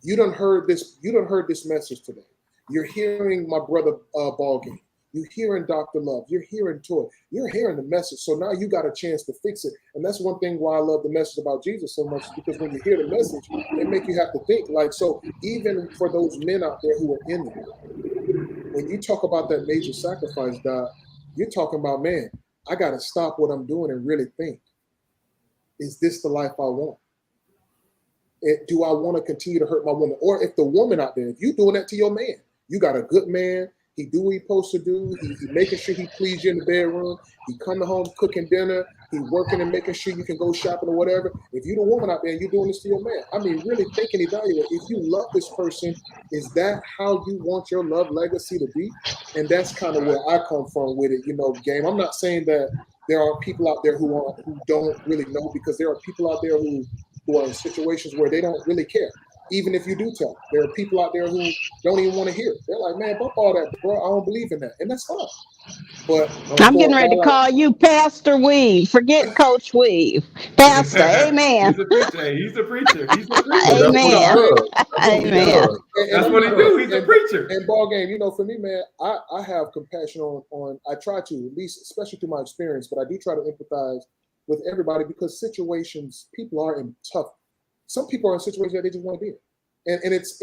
You done heard this message today. You're hearing my brother Ball Game. You're hearing Dr. Love. You're hearing Toy. You're hearing the message. So now you got a chance to fix it. And that's one thing why I love the message about Jesus so much, because when you hear the message, it make you have to think. Like, so even for those men out there who are in it, when you talk about that major sacrifice, Doc, you're talking about, man, I got to stop what I'm doing and really think, is this the life I want? Do I want to continue to hurt my woman? Or if the woman out there, if you're doing that to your man, you got a good man, he do what he's supposed to do. He making sure he please you in the bedroom. He coming home cooking dinner. He working and making sure you can go shopping or whatever. If you're the woman out there and you're doing this to your man, I mean, really think and evaluate. If you love this person, is that how you want your love legacy to be? And that's kind of where I come from with it, you know, Game. I'm not saying that there are people out there who don't really know, because there are people out there who are in situations where they don't really care. Even if you do tell them, there are people out there who don't even want to hear it. They're like, man, bump all that, bro. I don't believe in that. And that's fine. But I'm getting ready to call you Pastor Weave. Forget Coach Weave. Pastor, amen. He's a preacher. He's a preacher. Amen. Amen. That's what he do. He's a preacher. And Ball Game, you know, for me, man, I have compassion on I try to, at least, especially through my experience, but I do try to empathize with everybody, because situations, people are in tough. Some people are in situations that they just want to be in. And it's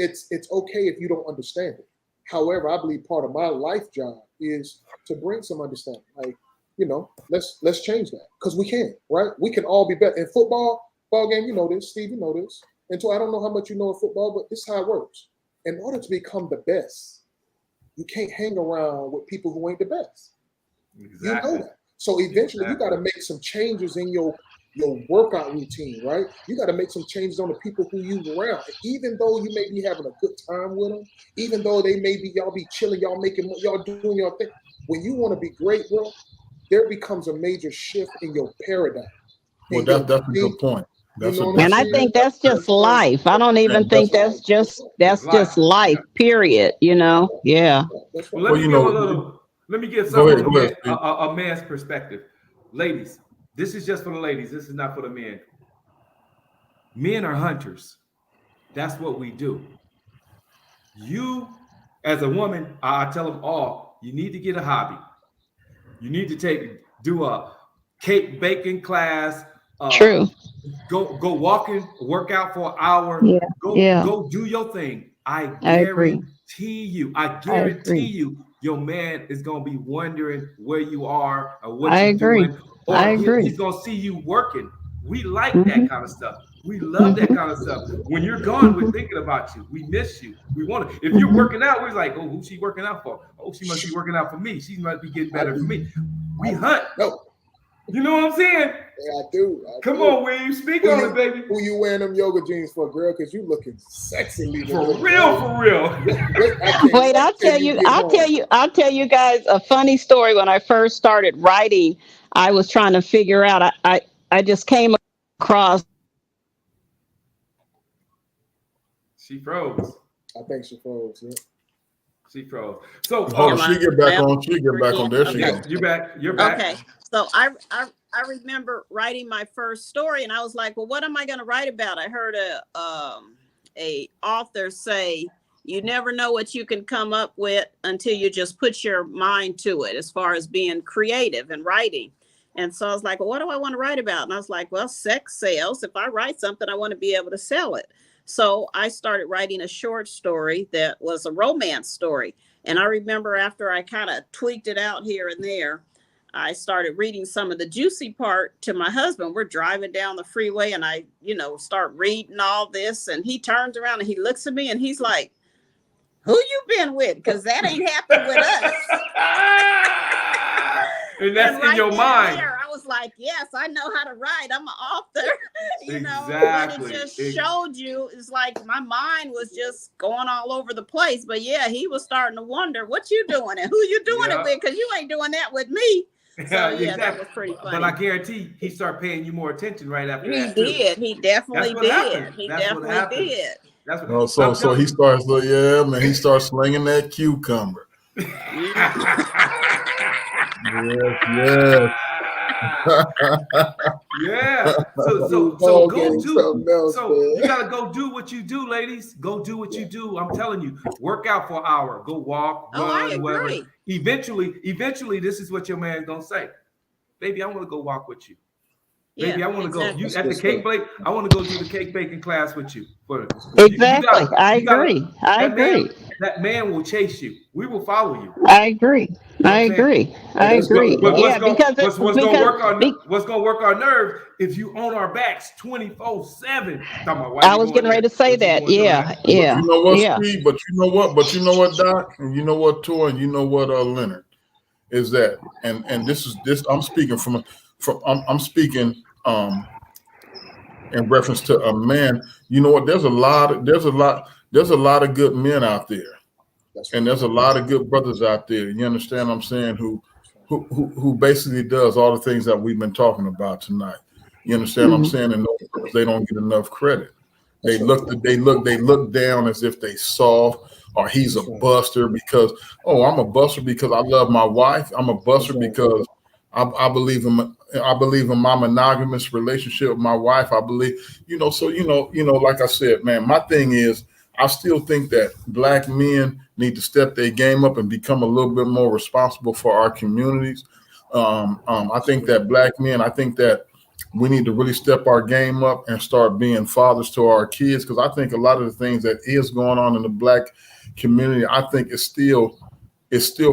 okay if you don't understand it. However, I believe part of my life job is to bring some understanding. Like, you know, let's change that, because we can, right? We can all be better. In football, Ball Game, you know this, Steve, you know this. And so I don't know how much you know of football, but this is how it works. In order to become the best, you can't hang around with people who ain't the best. Exactly. You know that. So eventually you got to make some changes in your workout routine, right? You got to make some changes on the people who you around. Even though you may be having a good time with them, even though y'all be chilling, y'all doing your thing. When you want to be great, bro, there becomes a major shift in your paradigm. Well, that's a good point. And I think that's just life. I don't even think that's just life, period. You know? Yeah. Well, let me give some a man's perspective. Ladies, this is just for the ladies. This is not for the men. Men are hunters. That's what we do. You, as a woman, I tell them all, you need to get a hobby. You need to do a cake baking class. True. Go walking, work out for an hour. Yeah. Go do your thing. I guarantee you, your man is gonna be wondering where you are or what you're doing. Or he's gonna see you working. We like that kind of stuff. We love that kind of stuff. When you're gone, we're thinking about you. We miss you. We want to. If you're working out, we're like, oh, who's she working out for? Oh, she must be working out for me. She must be getting better for me. We hunt. No, You know what I'm saying? yeah, I do. Come on, William, speak on it, baby. Who you wearing them yoga jeans for, girl? Because you looking sexy. For real, for real. Wait, I'll tell you guys a funny story. When I first started writing, I was trying to figure out, I just came across. She froze. I think she froze. Yeah. She froze. So, Hold on, she get back on. She get back on. There she yeah, goes. you're back. You're back. Okay. So I remember writing my first story, and I was like, well, what am I going to write about? I heard a author say, you never know what you can come up with until you just put your mind to it, as far as being creative and writing. And so I was like, well, what do I want to write about? And I was like, well, sex sells. If I write something, I want to be able to sell it. So I started writing a short story that was a romance story. And I remember after I kind of tweaked it out here and there, I started reading some of the juicy part to my husband. We're driving down the freeway and I, start reading all this. And he turns around and he looks at me and he's like, who you been with? Because that ain't happened with us. And that's in your mind. There, I was like, yes, I know how to write. I'm an author. Exactly. But it just showed you, it's like my mind was just going all over the place. But yeah, he was starting to wonder, what you doing and who you doing it with? Because you ain't doing that with me. So yeah, exactly. That was pretty funny. But I guarantee he started paying you more attention right after He that. did. He definitely did. Happened. He That's what definitely happened. did. That's what, Oh, so he starts. Yeah, man. He starts slinging that cucumber. Yes. Yeah. So go do. So you gotta go do what you do, ladies. Go do what you do. I'm telling you, work out for an hour. Go walk, run, whatever. Eventually, this is what your man's gonna say. Baby, I want to go walk with you. Baby, I want to go. You at the cake bake. I want to go do the cake baking class with you. Exactly. I agree. That man will chase you. We will follow you. I agree. I agree. What's going to work our nerves if you on our backs 24/7? I was getting ready to say that. Yeah. But you know what, Steve? But you know what, Doc? And you know what, Tor? And you know what, Leonard? Is that and this I'm speaking from I'm speaking in reference to a man. You know what? There's a lot of good men out there. And there's a lot of good brothers out there. You understand what I'm saying? Who basically does all the things that we've been talking about tonight. You understand what I'm saying? And they don't get enough credit. They look down as if they soft, or he's a buster because I'm a buster because I love my wife. I'm a buster because I believe in my monogamous relationship with my wife. I believe, like I said, man, my thing is, I still think that Black men need to step their game up and become a little bit more responsible for our communities. I think that Black men, I think that we need to really step our game up and start being fathers to our kids. Because I think a lot of the things that is going on in the Black community, I think it's still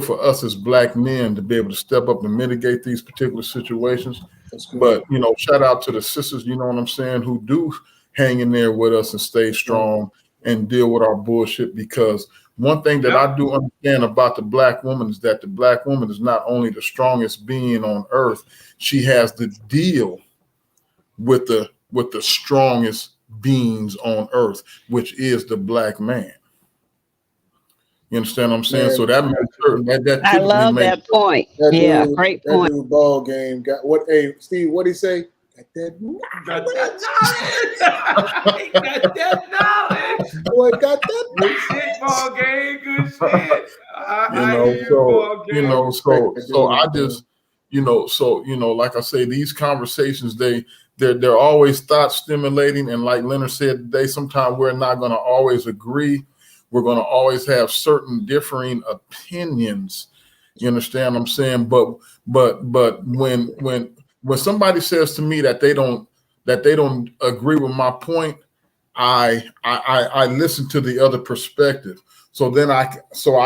for us as Black men to be able to step up and mitigate these particular situations. But, shout out to the sisters, you know what I'm saying, who do hang in there with us and stay strong and deal with our bullshit. Because one thing that I do understand about the Black woman is that the Black woman is not only the strongest being on earth, she has to deal with the strongest beings on earth, which is the Black man. You understand what I'm saying? So that makes certain that I love that point. Great point. That dude ball game got what? Hey, Steve, what did he say? Got that knowledge. Boy, got that good shit, ball game. Good shit. So I just, like I say, these conversations, they're always thought stimulating, and like Leonard said today, sometimes we're not going to always agree. We're going to always have certain differing opinions. You understand what I'm saying? But when somebody says to me that they don't agree with my point, I listen to the other perspective. So then I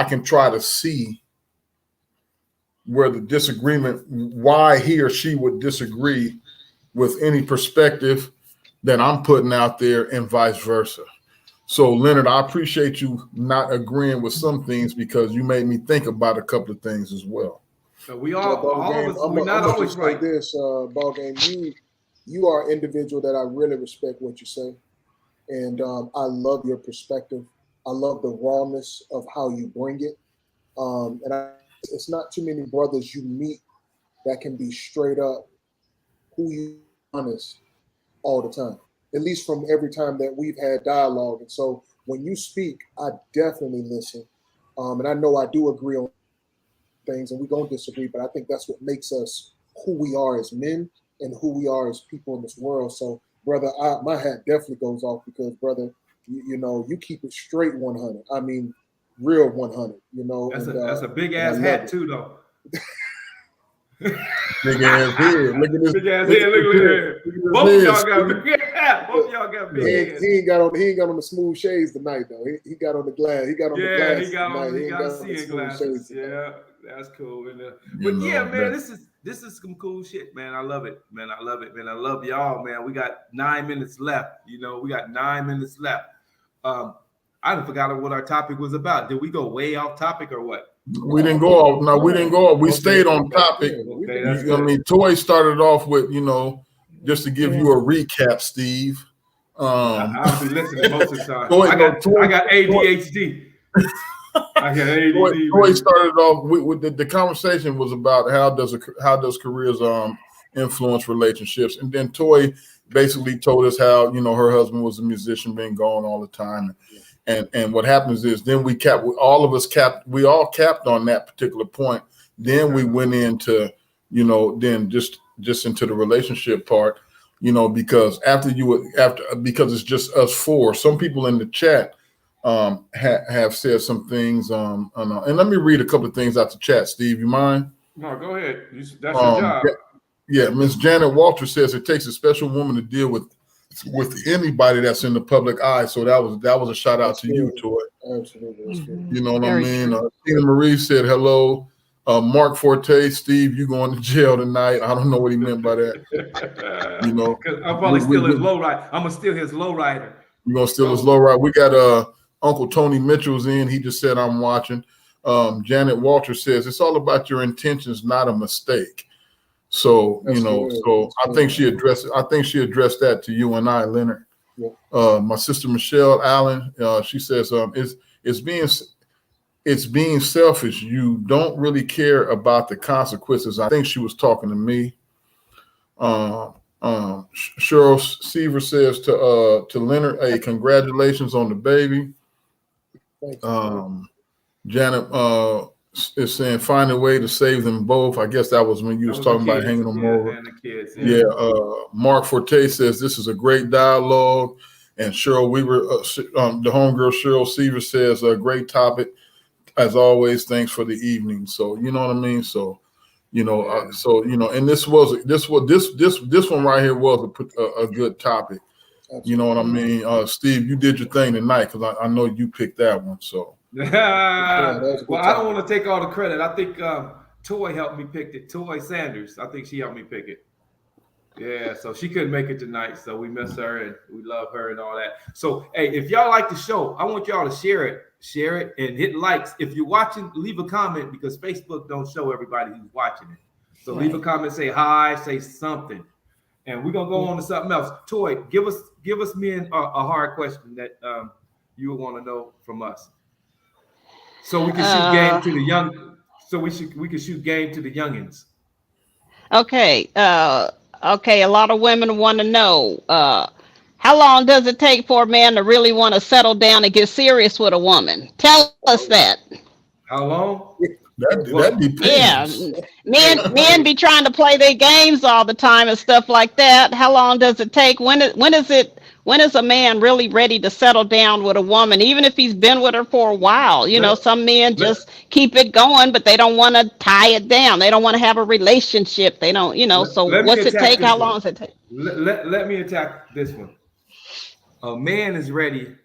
can try to see where the disagreement, why he or she would disagree with any perspective that I'm putting out there and vice versa. So Leonard, I appreciate you not agreeing with some things because you made me think about a couple of things as well. So we all of us, we're not I'm always just right. say this, ball game. You are an individual that I really respect what you say, and I love your perspective. I love the rawness of how you bring it, it's not too many brothers you meet that can be straight up who you honest all the time. At least from every time that we've had dialogue, and so when you speak, I definitely listen, and I know I do agree on things, and we don't disagree, but I think that's what makes us who we are as men and who we are as people in this world. So, brother, my hat definitely goes off because, brother, you keep it straight 100. I mean, real 100. That's a big ass hat too, though. Big ass head. Look at this. Big ass head. Look at that. Both of y'all got big head. Both of y'all got big heads. He ain't got on the smooth shades tonight though. He got on the glass. He got on the glass. He got seeing glasses. Yeah, that's cool. But yeah, man, this is some cool shit, man. I love it, man. I love it, man. I love y'all, man. We got 9 minutes left. We got 9 minutes left. I forgot what our topic was about. Did we go way off topic or what? We didn't go off. No, we didn't go off. We stayed on topic. Okay, I mean, Toy started off with, just to give you a recap, Steve. I'll be listening most of the time. I got ADHD. I got ADHD. Toy started off with the conversation was about how does careers influence relationships, and then Toy basically told us how her husband was a musician, being gone all the time. And what happens is then we all capped on that particular point. Then we went into, then just into the relationship part, because because it's just us four. Some people in the chat have said some things. And let me read a couple of things out the chat. Steve, you mind? No, go ahead. That's your job. Yeah, Miss Janet Walter says it takes a special woman to deal with anybody that's in the public eye. So that was a shout out to you, Toy. Absolutely. You know what I mean? Tina Marie said hello. Mark Forte, Steve, you going to jail tonight. I don't know what he meant by that. Because I'm probably still his low rider. I'm gonna steal his low rider. You're gonna steal his low rider. We got Uncle Tony Mitchell's in. He just said I'm watching. Janet Walter says it's all about your intentions, not a mistake. So I think she addressed that to you and I, Leonard. Yeah. My sister Michelle Allen, she says it's being selfish. You don't really care about the consequences. I think she was talking to me. Cheryl Seaver says to Leonard, hey, congratulations on the baby. Janet is saying find a way to save them both. I guess that was when you was talking about hanging them over. And the kids, Mark Forte says this is a great dialogue. And Cheryl Weaver, the homegirl Cheryl Seaver says a great topic. As always, thanks for the evening. So you know what I mean? So and this one right here was a good topic. Absolutely. You know what I mean? Steve, you did your thing tonight because I know you picked that one. So well, I don't want to take all the credit. I think Toy helped me pick it. Toy Sanders, I think she helped me pick it. Yeah, so she couldn't make it tonight, so we miss her and we love her and all that. So, hey, if y'all like the show, I want y'all to share it and hit likes. If you're watching, leave a comment because Facebook don't show everybody who's watching it. So leave a comment, say hi, say something, and we're gonna go on to something else. Toy, give us a hard question that you would want to know from us. So we can shoot game to the young. So we can shoot game to the youngins. Okay. Okay. A lot of women want to know how long does it take for a man to really want to settle down and get serious with a woman? Tell us that. How long? That depends. Yeah. Men be trying to play their games all the time and stuff like that. How long does it take? When is a man really ready to settle down with a woman, even if he's been with her for a while? Some men just keep it going, but they don't want to tie it down. They don't want to have a relationship. They don't, so what's it take? How long does it take? Let me attack this one. A man is ready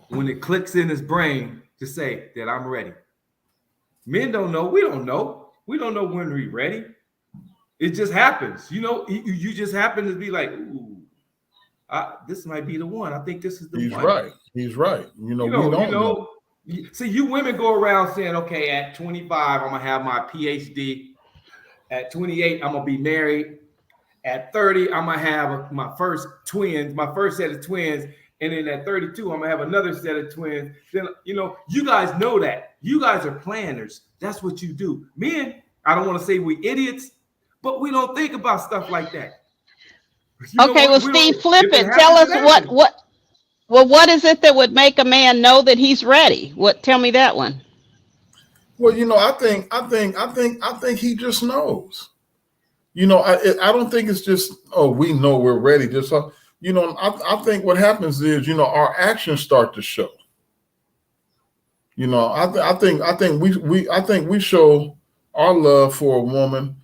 when it clicks in his brain to say that I'm ready. Men don't know. We don't know. We don't know when we're ready. It just happens. You just happen to be like, ooh. This might be the one. I think this is the He's one. right. He's right. You know, we don't know. See, you women go around saying, okay, at 25, I'm gonna have my PhD. At 28, I'm gonna be married. At 30, I'm gonna have my first set of twins. And then at 32, I'm gonna have another set of twins. Then, you guys know that. You guys are planners. That's what you do. Men, I don't want to say we idiots, but we don't think about stuff like that. Okay, well, Steve, flip it. Tell us what is it that would make a man know that he's ready? Tell me that one. Well, I think he just knows. I don't think it's just, we know we're ready. I think what happens is, our actions start to show. I think we show our love for a woman.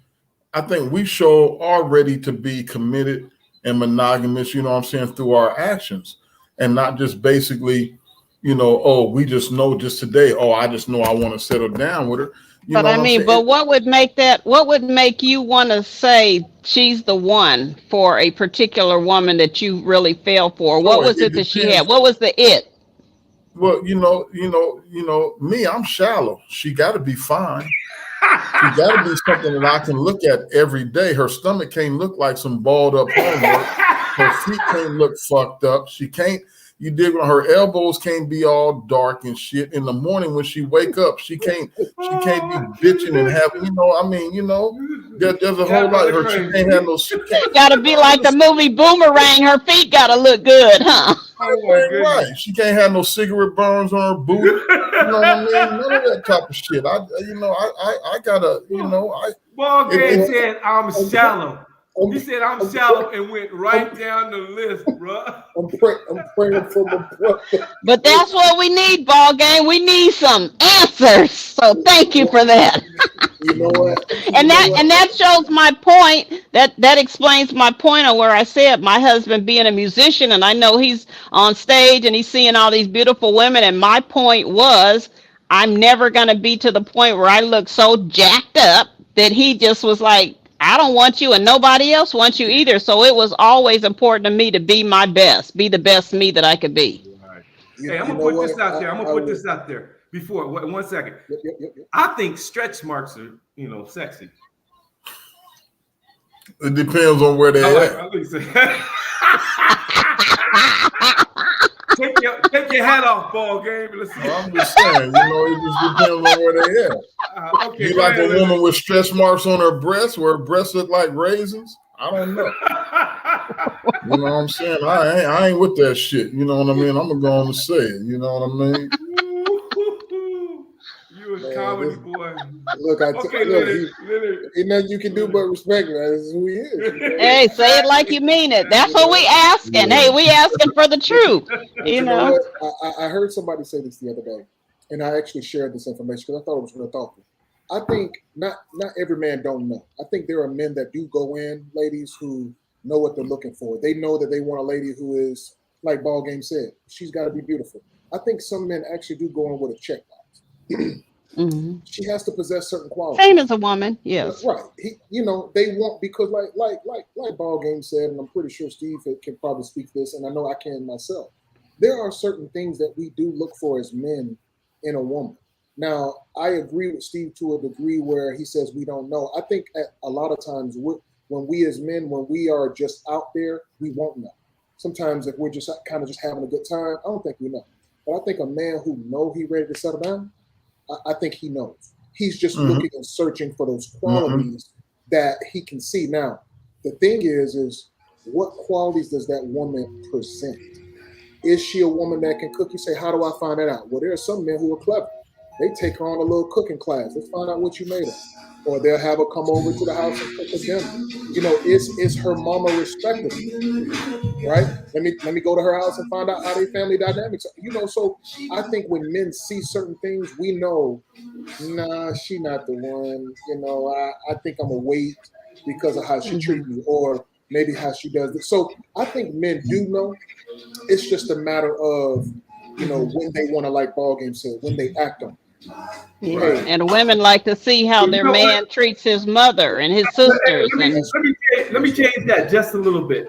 I think we show our ready to be committed and monogamous, through our actions, and not just basically, we just know just today, I just know I want to settle down with her. But what would make you want to say she's the one for a particular woman that you really fell for? What was it that she had? What was the it? Well, me, I'm shallow. She got to be fine. She got to be something that I can look at every day. Her stomach can't look like some balled up homework. Her feet can't look fucked up. She can't. You dig on her elbows can't be all dark and shit. In the morning when she wake up, she can't be bitching and having, there's a whole lot of her. She can't have no shit. Gotta be like the movie Boomerang. Her feet gotta look good, huh? Right. She can't have no cigarette burns on her booty. You know what I mean? None of that type of shit. I gotta, Ball game said I'm shallow. He said I'm shallow and went right down the list, bro. I'm praying for my brother. But that's what we need, ball game. We need some answers. So thank you for that. You know what? And that shows my point. That explains my point on where I said my husband being a musician, and I know he's on stage and he's seeing all these beautiful women. And my point was, I'm never gonna be to the point where I look so jacked up that he just was like, I don't want you and nobody else wants you either. So it was always important to me to be my best, be the best me that I could be. Right. Hey, I'm going to put this out there. I'm going to put this out there before, 1 second. Yep. I think stretch marks are, sexy. It depends on where they're at. Take your hat off, ball game. Let's see. I'm just saying, it just depends on where they at. Okay, you like a woman with stretch marks on her breasts, where her breasts look like raisins? I don't know. You know what I'm saying? I ain't with that shit. You know what I mean? I'm gonna go on and say it. You know what I mean? You a comedy boy. Look, Leonard, ain't nothing you can do but respect him. That's who he is. Hey, say it like you mean it. That's what we asking. Hey, we asking for the truth. You know. I heard somebody say this the other day, and I actually shared this information because I thought it was real thoughtful. I think not every man don't know. I think there are men that do go in, ladies, who know what they're looking for. They know that they want a lady who is, like Ball Game said, she's got to be beautiful. I think some men actually do go in with a checkbox. Mm-hmm. She has to possess certain qualities. Same as a woman, yes. Right. They want, because like Ball Game said, and I'm pretty sure Steve can probably speak this, and I know I can myself. There are certain things that we do look for as men in a woman. Now, I agree with Steve to a degree where he says we don't know. I think a lot of times when we as men, when we are just out there, we won't know. Sometimes if we're just kind of just having a good time, I don't think we know. But I think a man who knows he's ready to settle down, I think he knows. He's just looking and searching for those qualities that he can see. Now, the thing is what qualities does that woman present? Is she a woman that can cook? You say, how do I find that out? Well, there are some men who are clever. They take her on a little cooking class. Let's find out what you made of. Or they'll have her come over to the house and cook a dinner. Is her mama respectable? Right? Let me go to her house and find out how their family dynamics are. So I think when men see certain things, we know, nah, she not the one. I think I'm gonna wait because of how she treats me, or maybe how she does this. So I think men do know. It's just a matter of, when they want to, like Ball Game said, when they act on it. Yeah. Right. And women like to see how their man treats his mother and his sisters. Let me change that just a little bit.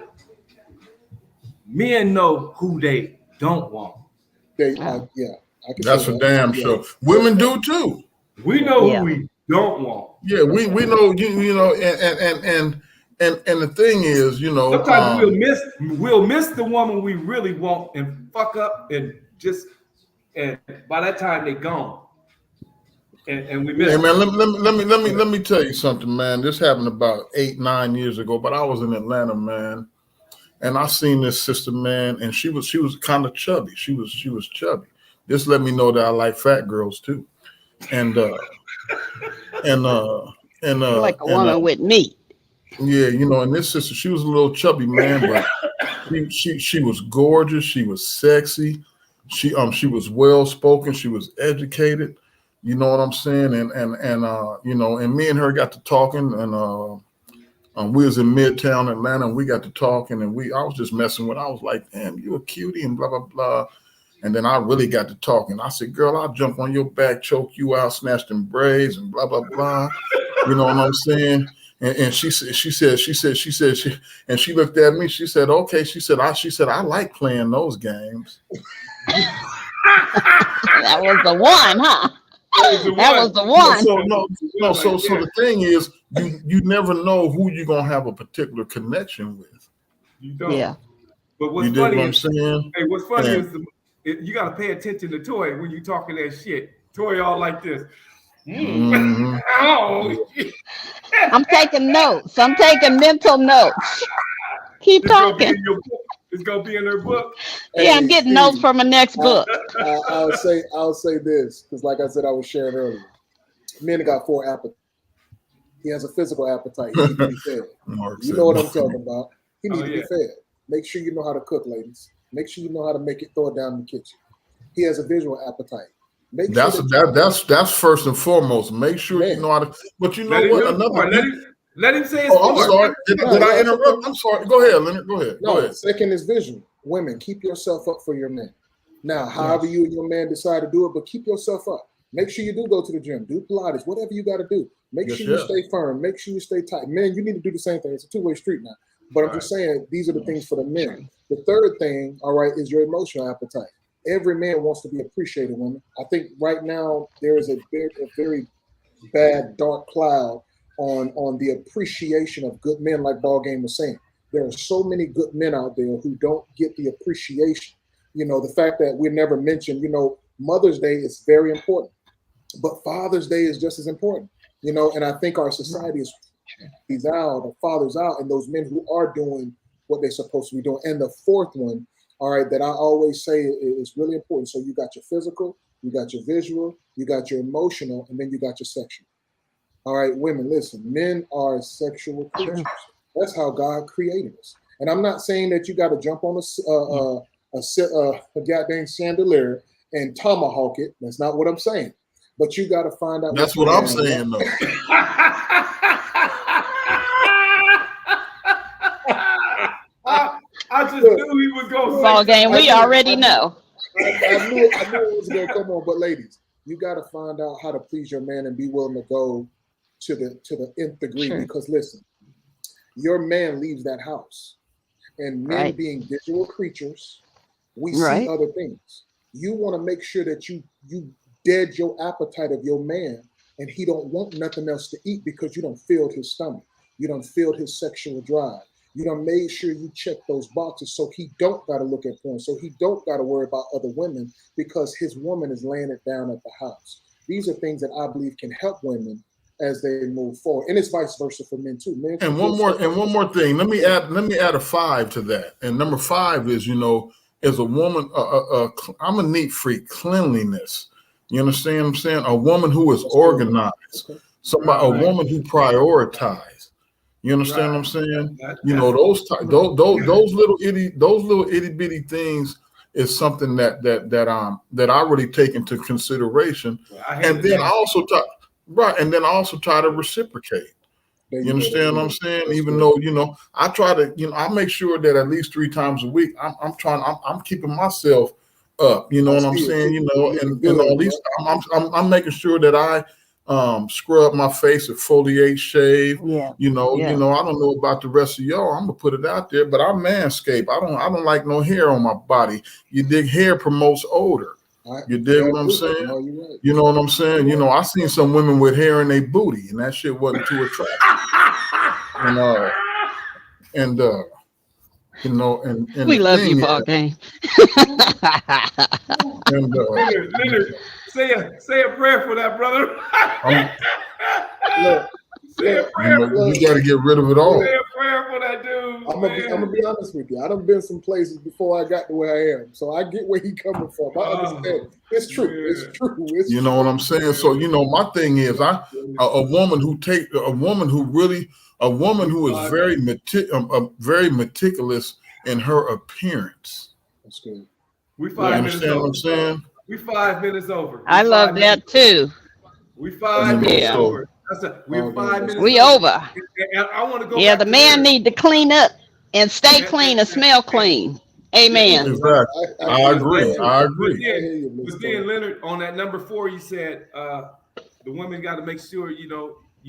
men know who they don't want. They, Wow. yeah, I can That's say for that. damn Yeah. sure. Women do too. We know Yeah. who we don't want. Yeah, we know you know, and the thing is, you know, Sometimes we'll miss the woman we really want and fuck up and by that time they're gone. And we miss hey man, them. let me tell you something, man. This happened about 8-9 years ago, but I was in Atlanta, man, and I seen this sister, man, and she was kind of chubby. She was chubby. This let me know that I like fat girls too, and Like a woman with meat. yeah, you know, and this sister, she was a little chubby, man, but she was gorgeous. She was sexy. She was well spoken. She was educated. You know what I'm saying? And you know, and me and her got to talking, and we was in Midtown Atlanta, and we got to talking, and I was just messing with. I was like, damn, you a cutie, and blah blah blah. And then I really got to talking. I said, girl, I'll jump on your back, choke you out, snatch them braids, and blah blah blah. You know what I'm saying? And she said, and she looked at me. She said, okay. She said, I like playing those games. That was the one, huh? That was the one. So the thing is, you never know who you're gonna have a particular connection with. You don't. Yeah. But what's You dig funny what I'm is, saying? hey, what's funny Yeah. is you gotta pay attention to Toy when you talking that shit. Toy all like this. Mhm. Oh, I'm taking notes. I'm taking mental notes. Keep it's gonna be talking. in your book. It's gonna be in her book. Yeah, I'm getting notes for my next book. I'll say this because, like I said, I was sharing earlier. Men got 4 appetites. He has a physical appetite. He needs to be fed. You know what I'm talking about. He needs to be fed. Make sure you know how to cook, ladies. Make sure you know how to make it, throw it down in the kitchen. He has a visual appetite. That's first and foremost. Make sure you know how to. But you know what? Let him say his I'm part. sorry. Did I interrupt? I'm sorry. Go ahead, Leonard. Go ahead. No, Go ahead. second is visual. Women, keep yourself up for your man. Now, however you and your man decide to do it, but keep yourself up. Make sure you do go to the gym, do Pilates, whatever you got to do. Make sure you stay firm. Make sure you stay tight. Men, you need to do the same thing. It's a two-way street now. But I'm just saying, these are the things for the men. The third thing, all right, is your emotional appetite. Every man wants to be appreciated, women. I think right now there is a very bad dark cloud on the appreciation of good men, like Ball Game was saying. There are so many good men out there who don't get the appreciation. You know, the fact that we're never mentioned, you know, Mother's Day is very important, but Father's Day is just as important, you know, and I think our society is these out, or fathers out, and those men who are doing what they're supposed to be doing. And the fourth one, all right, that I always say is really important. So you got your physical, you got your visual, you got your emotional, and then you got your sexual. All right, women, listen, men are sexual creatures. That's how God created us. And I'm not saying that you got to jump on a goddamn chandelier and tomahawk it. That's not what I'm saying. But you got to find out. That's what I'm saying, though. I just knew he was going to say Ball Game, we already know. I knew it was going to come on. But ladies, you got to find out how to please your man and be willing to go to the nth degree. Sure. Because listen, your man leaves that house. And men being visual creatures, we see other things. You want to make sure that you dead your appetite of your man, and he don't want nothing else to eat because you don't filled his stomach. You don't filled his sexual drive. You done made sure you check those boxes so he don't got to look at porn, so he don't got to worry about other women because his woman is laying it down at the house. These are things that I believe can help women as they move forward, and it's vice versa for men too. Men and one more thing. Let me add a 5 to that. And number 5 is, you know, as a woman, I'm a neat freak. Cleanliness. You understand what I'm saying? A woman who is organized. A woman who prioritizes. You understand what I'm saying? You know, those little itty bitty things is something that I really take into consideration. And then I also try to reciprocate. You understand what I'm saying? Even though, you know, I try to, you know, I make sure that at least 3 times a week I'm keeping myself up. You know what I'm saying? You know, and at least I'm making sure that scrub my face, exfoliate, shave. Yeah. You know, Yeah. I don't know about the rest of y'all. I'm gonna put it out there, but I manscape. I don't like no hair on my body. You dig? Hair promotes odor. You dig what I'm saying? No, you're right. You know what I'm saying? You know, I seen some women with hair in their booty, and that shit wasn't too attractive. And you know, and We the love thing you, is- ball game. and, Leonard, say a prayer for that, brother. Look, Say a prayer. you got to get rid of it all. Say a prayer for that dude. I'm gonna be honest with you. I done been some places before I got to where I am, so I get where he coming from. I understand. It's true. Yeah. It's true. It's You know what I'm saying? So you know, my thing is, a woman who is very meticulous in her appearance. That's good. We You 5 minutes understand what over. I'm saying? We 5 minutes over. I love that too. We 5 minutes Yeah. over. We're 5 minutes We over. And I want to go Yeah, back the to man Leonard. need to clean up and stay clean and smell clean. Amen. Exactly. I agree. I hear you, But Mr. then, Leonard, on that number 4, you said the women got to make sure, you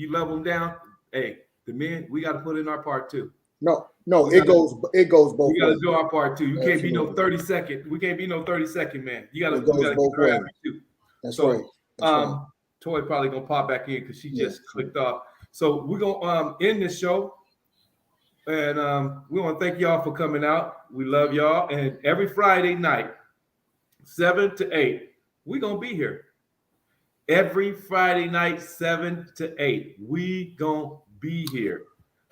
level them down. Hey, the men, we got to put in our part too. No, it goes both We got to ways. do our part too. You can't be no Absolutely. 30-second. We can't be no 30-second man. You got to It goes get both her ways. happy too. That's So, right. That's right. Toy probably gonna pop back in because she just Yeah. clicked off. So we're gonna end this show, and we want to thank y'all for coming out. We love y'all, and every Friday night, 7 to 8, we're gonna be here. Every Friday night, 7 to 8, we gonna be here.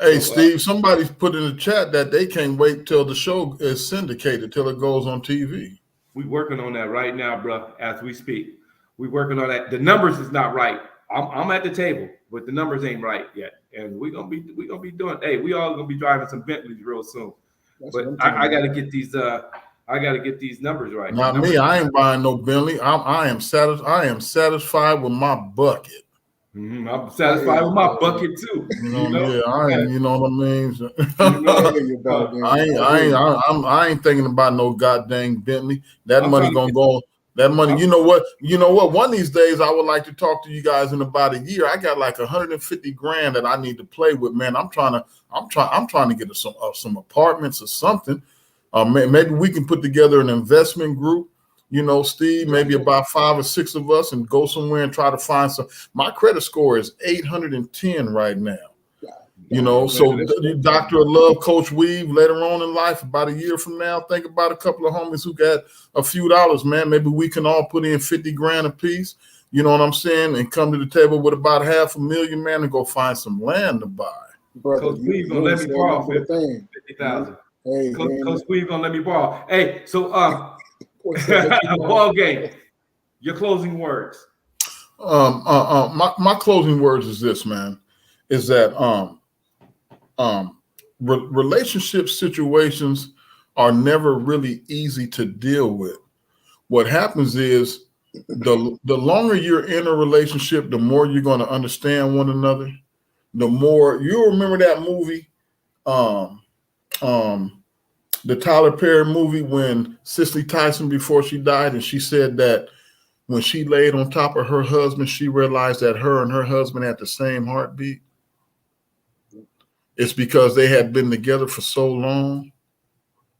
Hey, Steve, somebody's put in the chat that they can't wait till the show is syndicated, till it goes on TV. We working on that right now, bro. As we speak, we working on that. The numbers is not right. I'm at the table, but the numbers ain't right yet. And we're gonna be doing. Hey, we all gonna be driving some Bentleys real soon. That's But what I'm talking I about. gotta get these. I gotta get these numbers right. Not Numbers- me. I ain't buying no Bentley. I am satisfied with my bucket. I'm satisfied with my bucket too. You know, yeah, I ain't. You know what I mean? I hear you, Ball Game. I ain't thinking about no goddamn Bentley. That I'm money trying to gonna go. That money. You know what? One of these days, I would like to talk to you guys in about a year. I got like 150 grand that I need to play with, man. I'm trying to get some apartments or something. Maybe we can put together an investment group. You know, Steve, maybe about 5 or 6 of us, and go somewhere and try to find some. My credit score is 810 right now. You know, so Doctor of Love, Coach Weave, later on in life, about a year from now, think about a couple of homies who got a few dollars, man. Maybe we can all put in 50 grand a piece, you know what I'm saying, and come to the table with about $500,000, man, and go find some land to buy. Brother, Coach Weave gonna let me borrow 50,000. Hey, Coach Weave gonna let me borrow. Hey, so ball game. Your closing words. My closing words is this, man, is that relationship situations are never really easy to deal with. What happens is the longer you're in a relationship, the more you're going to understand one another. The more you remember that movie, the Tyler Perry movie, when Cicely Tyson, before she died, and she said that when she laid on top of her husband, she realized that her and her husband had the same heartbeat. It's because they had been together for so long.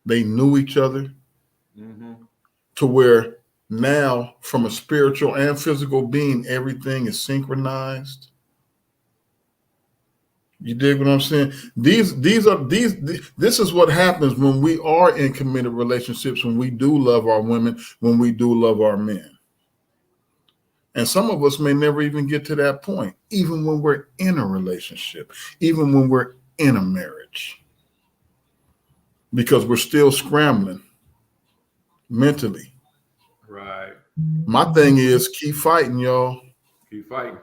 They knew each other to where now, from a spiritual and physical being, everything is synchronized. You dig what I'm saying? This is what happens when we are in committed relationships, when we do love our women, when we do love our men. And some of us may never even get to that point, even when we're in a relationship, even when we're in a marriage, because we're still scrambling mentally. Right. My thing is keep fighting, y'all. Keep fighting.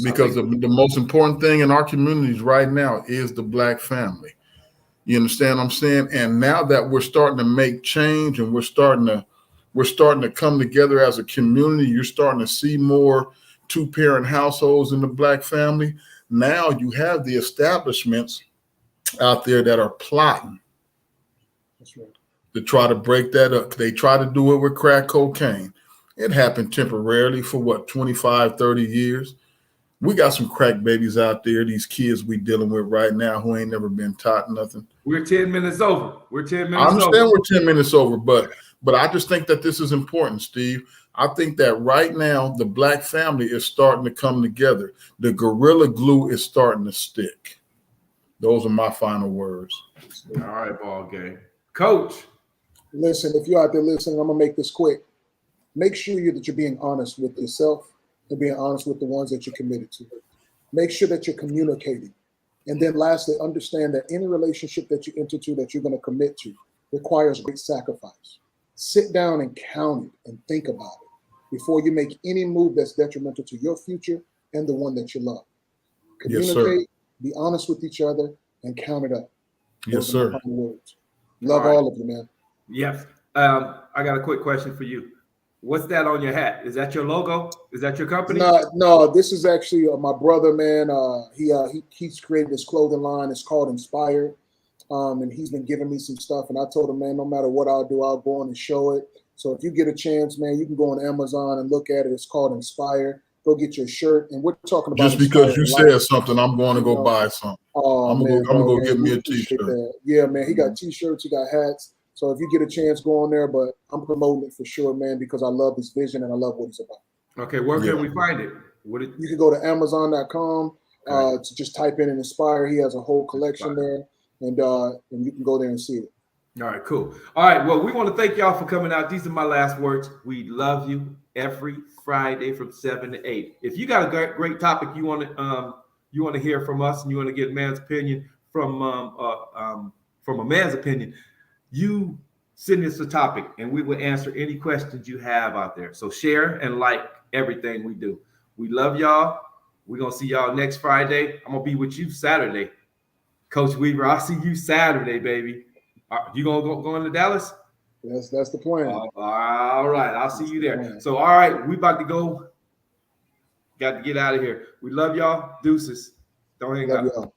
Because the most important thing in our communities right now is the Black family. You understand what I'm saying? And now that we're starting to make change and we're starting to come together as a community, you're starting to see more 2-parent households in the Black family. Now you have the establishments out there that are plotting to try to break that up. They try to do it with crack cocaine. It happened temporarily for 25, 30 years. We got some crack babies out there, these kids we dealing with right now who ain't never been taught nothing. We're 10 minutes over. We're 10 minutes I understand over. we're 10 minutes over, but I just think that this is important, Steve. I think that right now the Black family is starting to come together. The gorilla glue is starting to stick. Those are my final words. All right, ball game. Coach. Listen, if you're out there listening, I'm gonna make this quick. Make sure that you're being honest with yourself and being honest with the ones that you're committed to. Make sure that you're communicating. And then lastly, understand that any relationship that you enter to that you're going to commit to requires great sacrifice. Sit down and count it and think about it before you make any move that's detrimental to your future and the one that you love. Yes, Communicate, sir. be honest with each other, and count it up. Yes, Those are sir. my final words. Love All right. all of you, man. Yes. I got a quick question for you. What's that on your hat? Is that your logo? Is that your company? No, this is actually my brother, man. He's created this clothing line. It's called Inspired. And he's been giving me some stuff. And I told him, man, no matter what I'll do, I'll go on and show it. So if you get a chance, man, you can go on Amazon and look at it. It's called Inspire. Go get your shirt. And we're talking about Just because you Inspired said life. something, I'm going to go buy something. Oh, I'm man, gonna go man, get me we a appreciate t-shirt. that. Yeah, man, he got t-shirts, he got hats. So if you get a chance, go on there. But I'm promoting it for sure, man, because I love his vision and I love what he's about. Okay, where Yeah. can we find it? You can go to Amazon.com to just type in and Inspire. He has a whole collection there, and you can go there and see it. All right, cool. All right, well, we want to thank y'all for coming out. These are my last words. We love you every Friday from 7 to 8. If you got a great topic you want to hear from us and you want to get a man's opinion from a man's opinion, you send us a topic and we will answer any questions you have out there. So share and like everything we do. We love y'all. We're going to see y'all next Friday. I'm going to be with you Saturday. Coach Weaver, I'll see you Saturday, baby. You going to go into Dallas? That's the plan. All right. I'll see you there. So, all right. We about to go. Got to get out of here. We love y'all. Deuces. Don't hang Love up. y'all.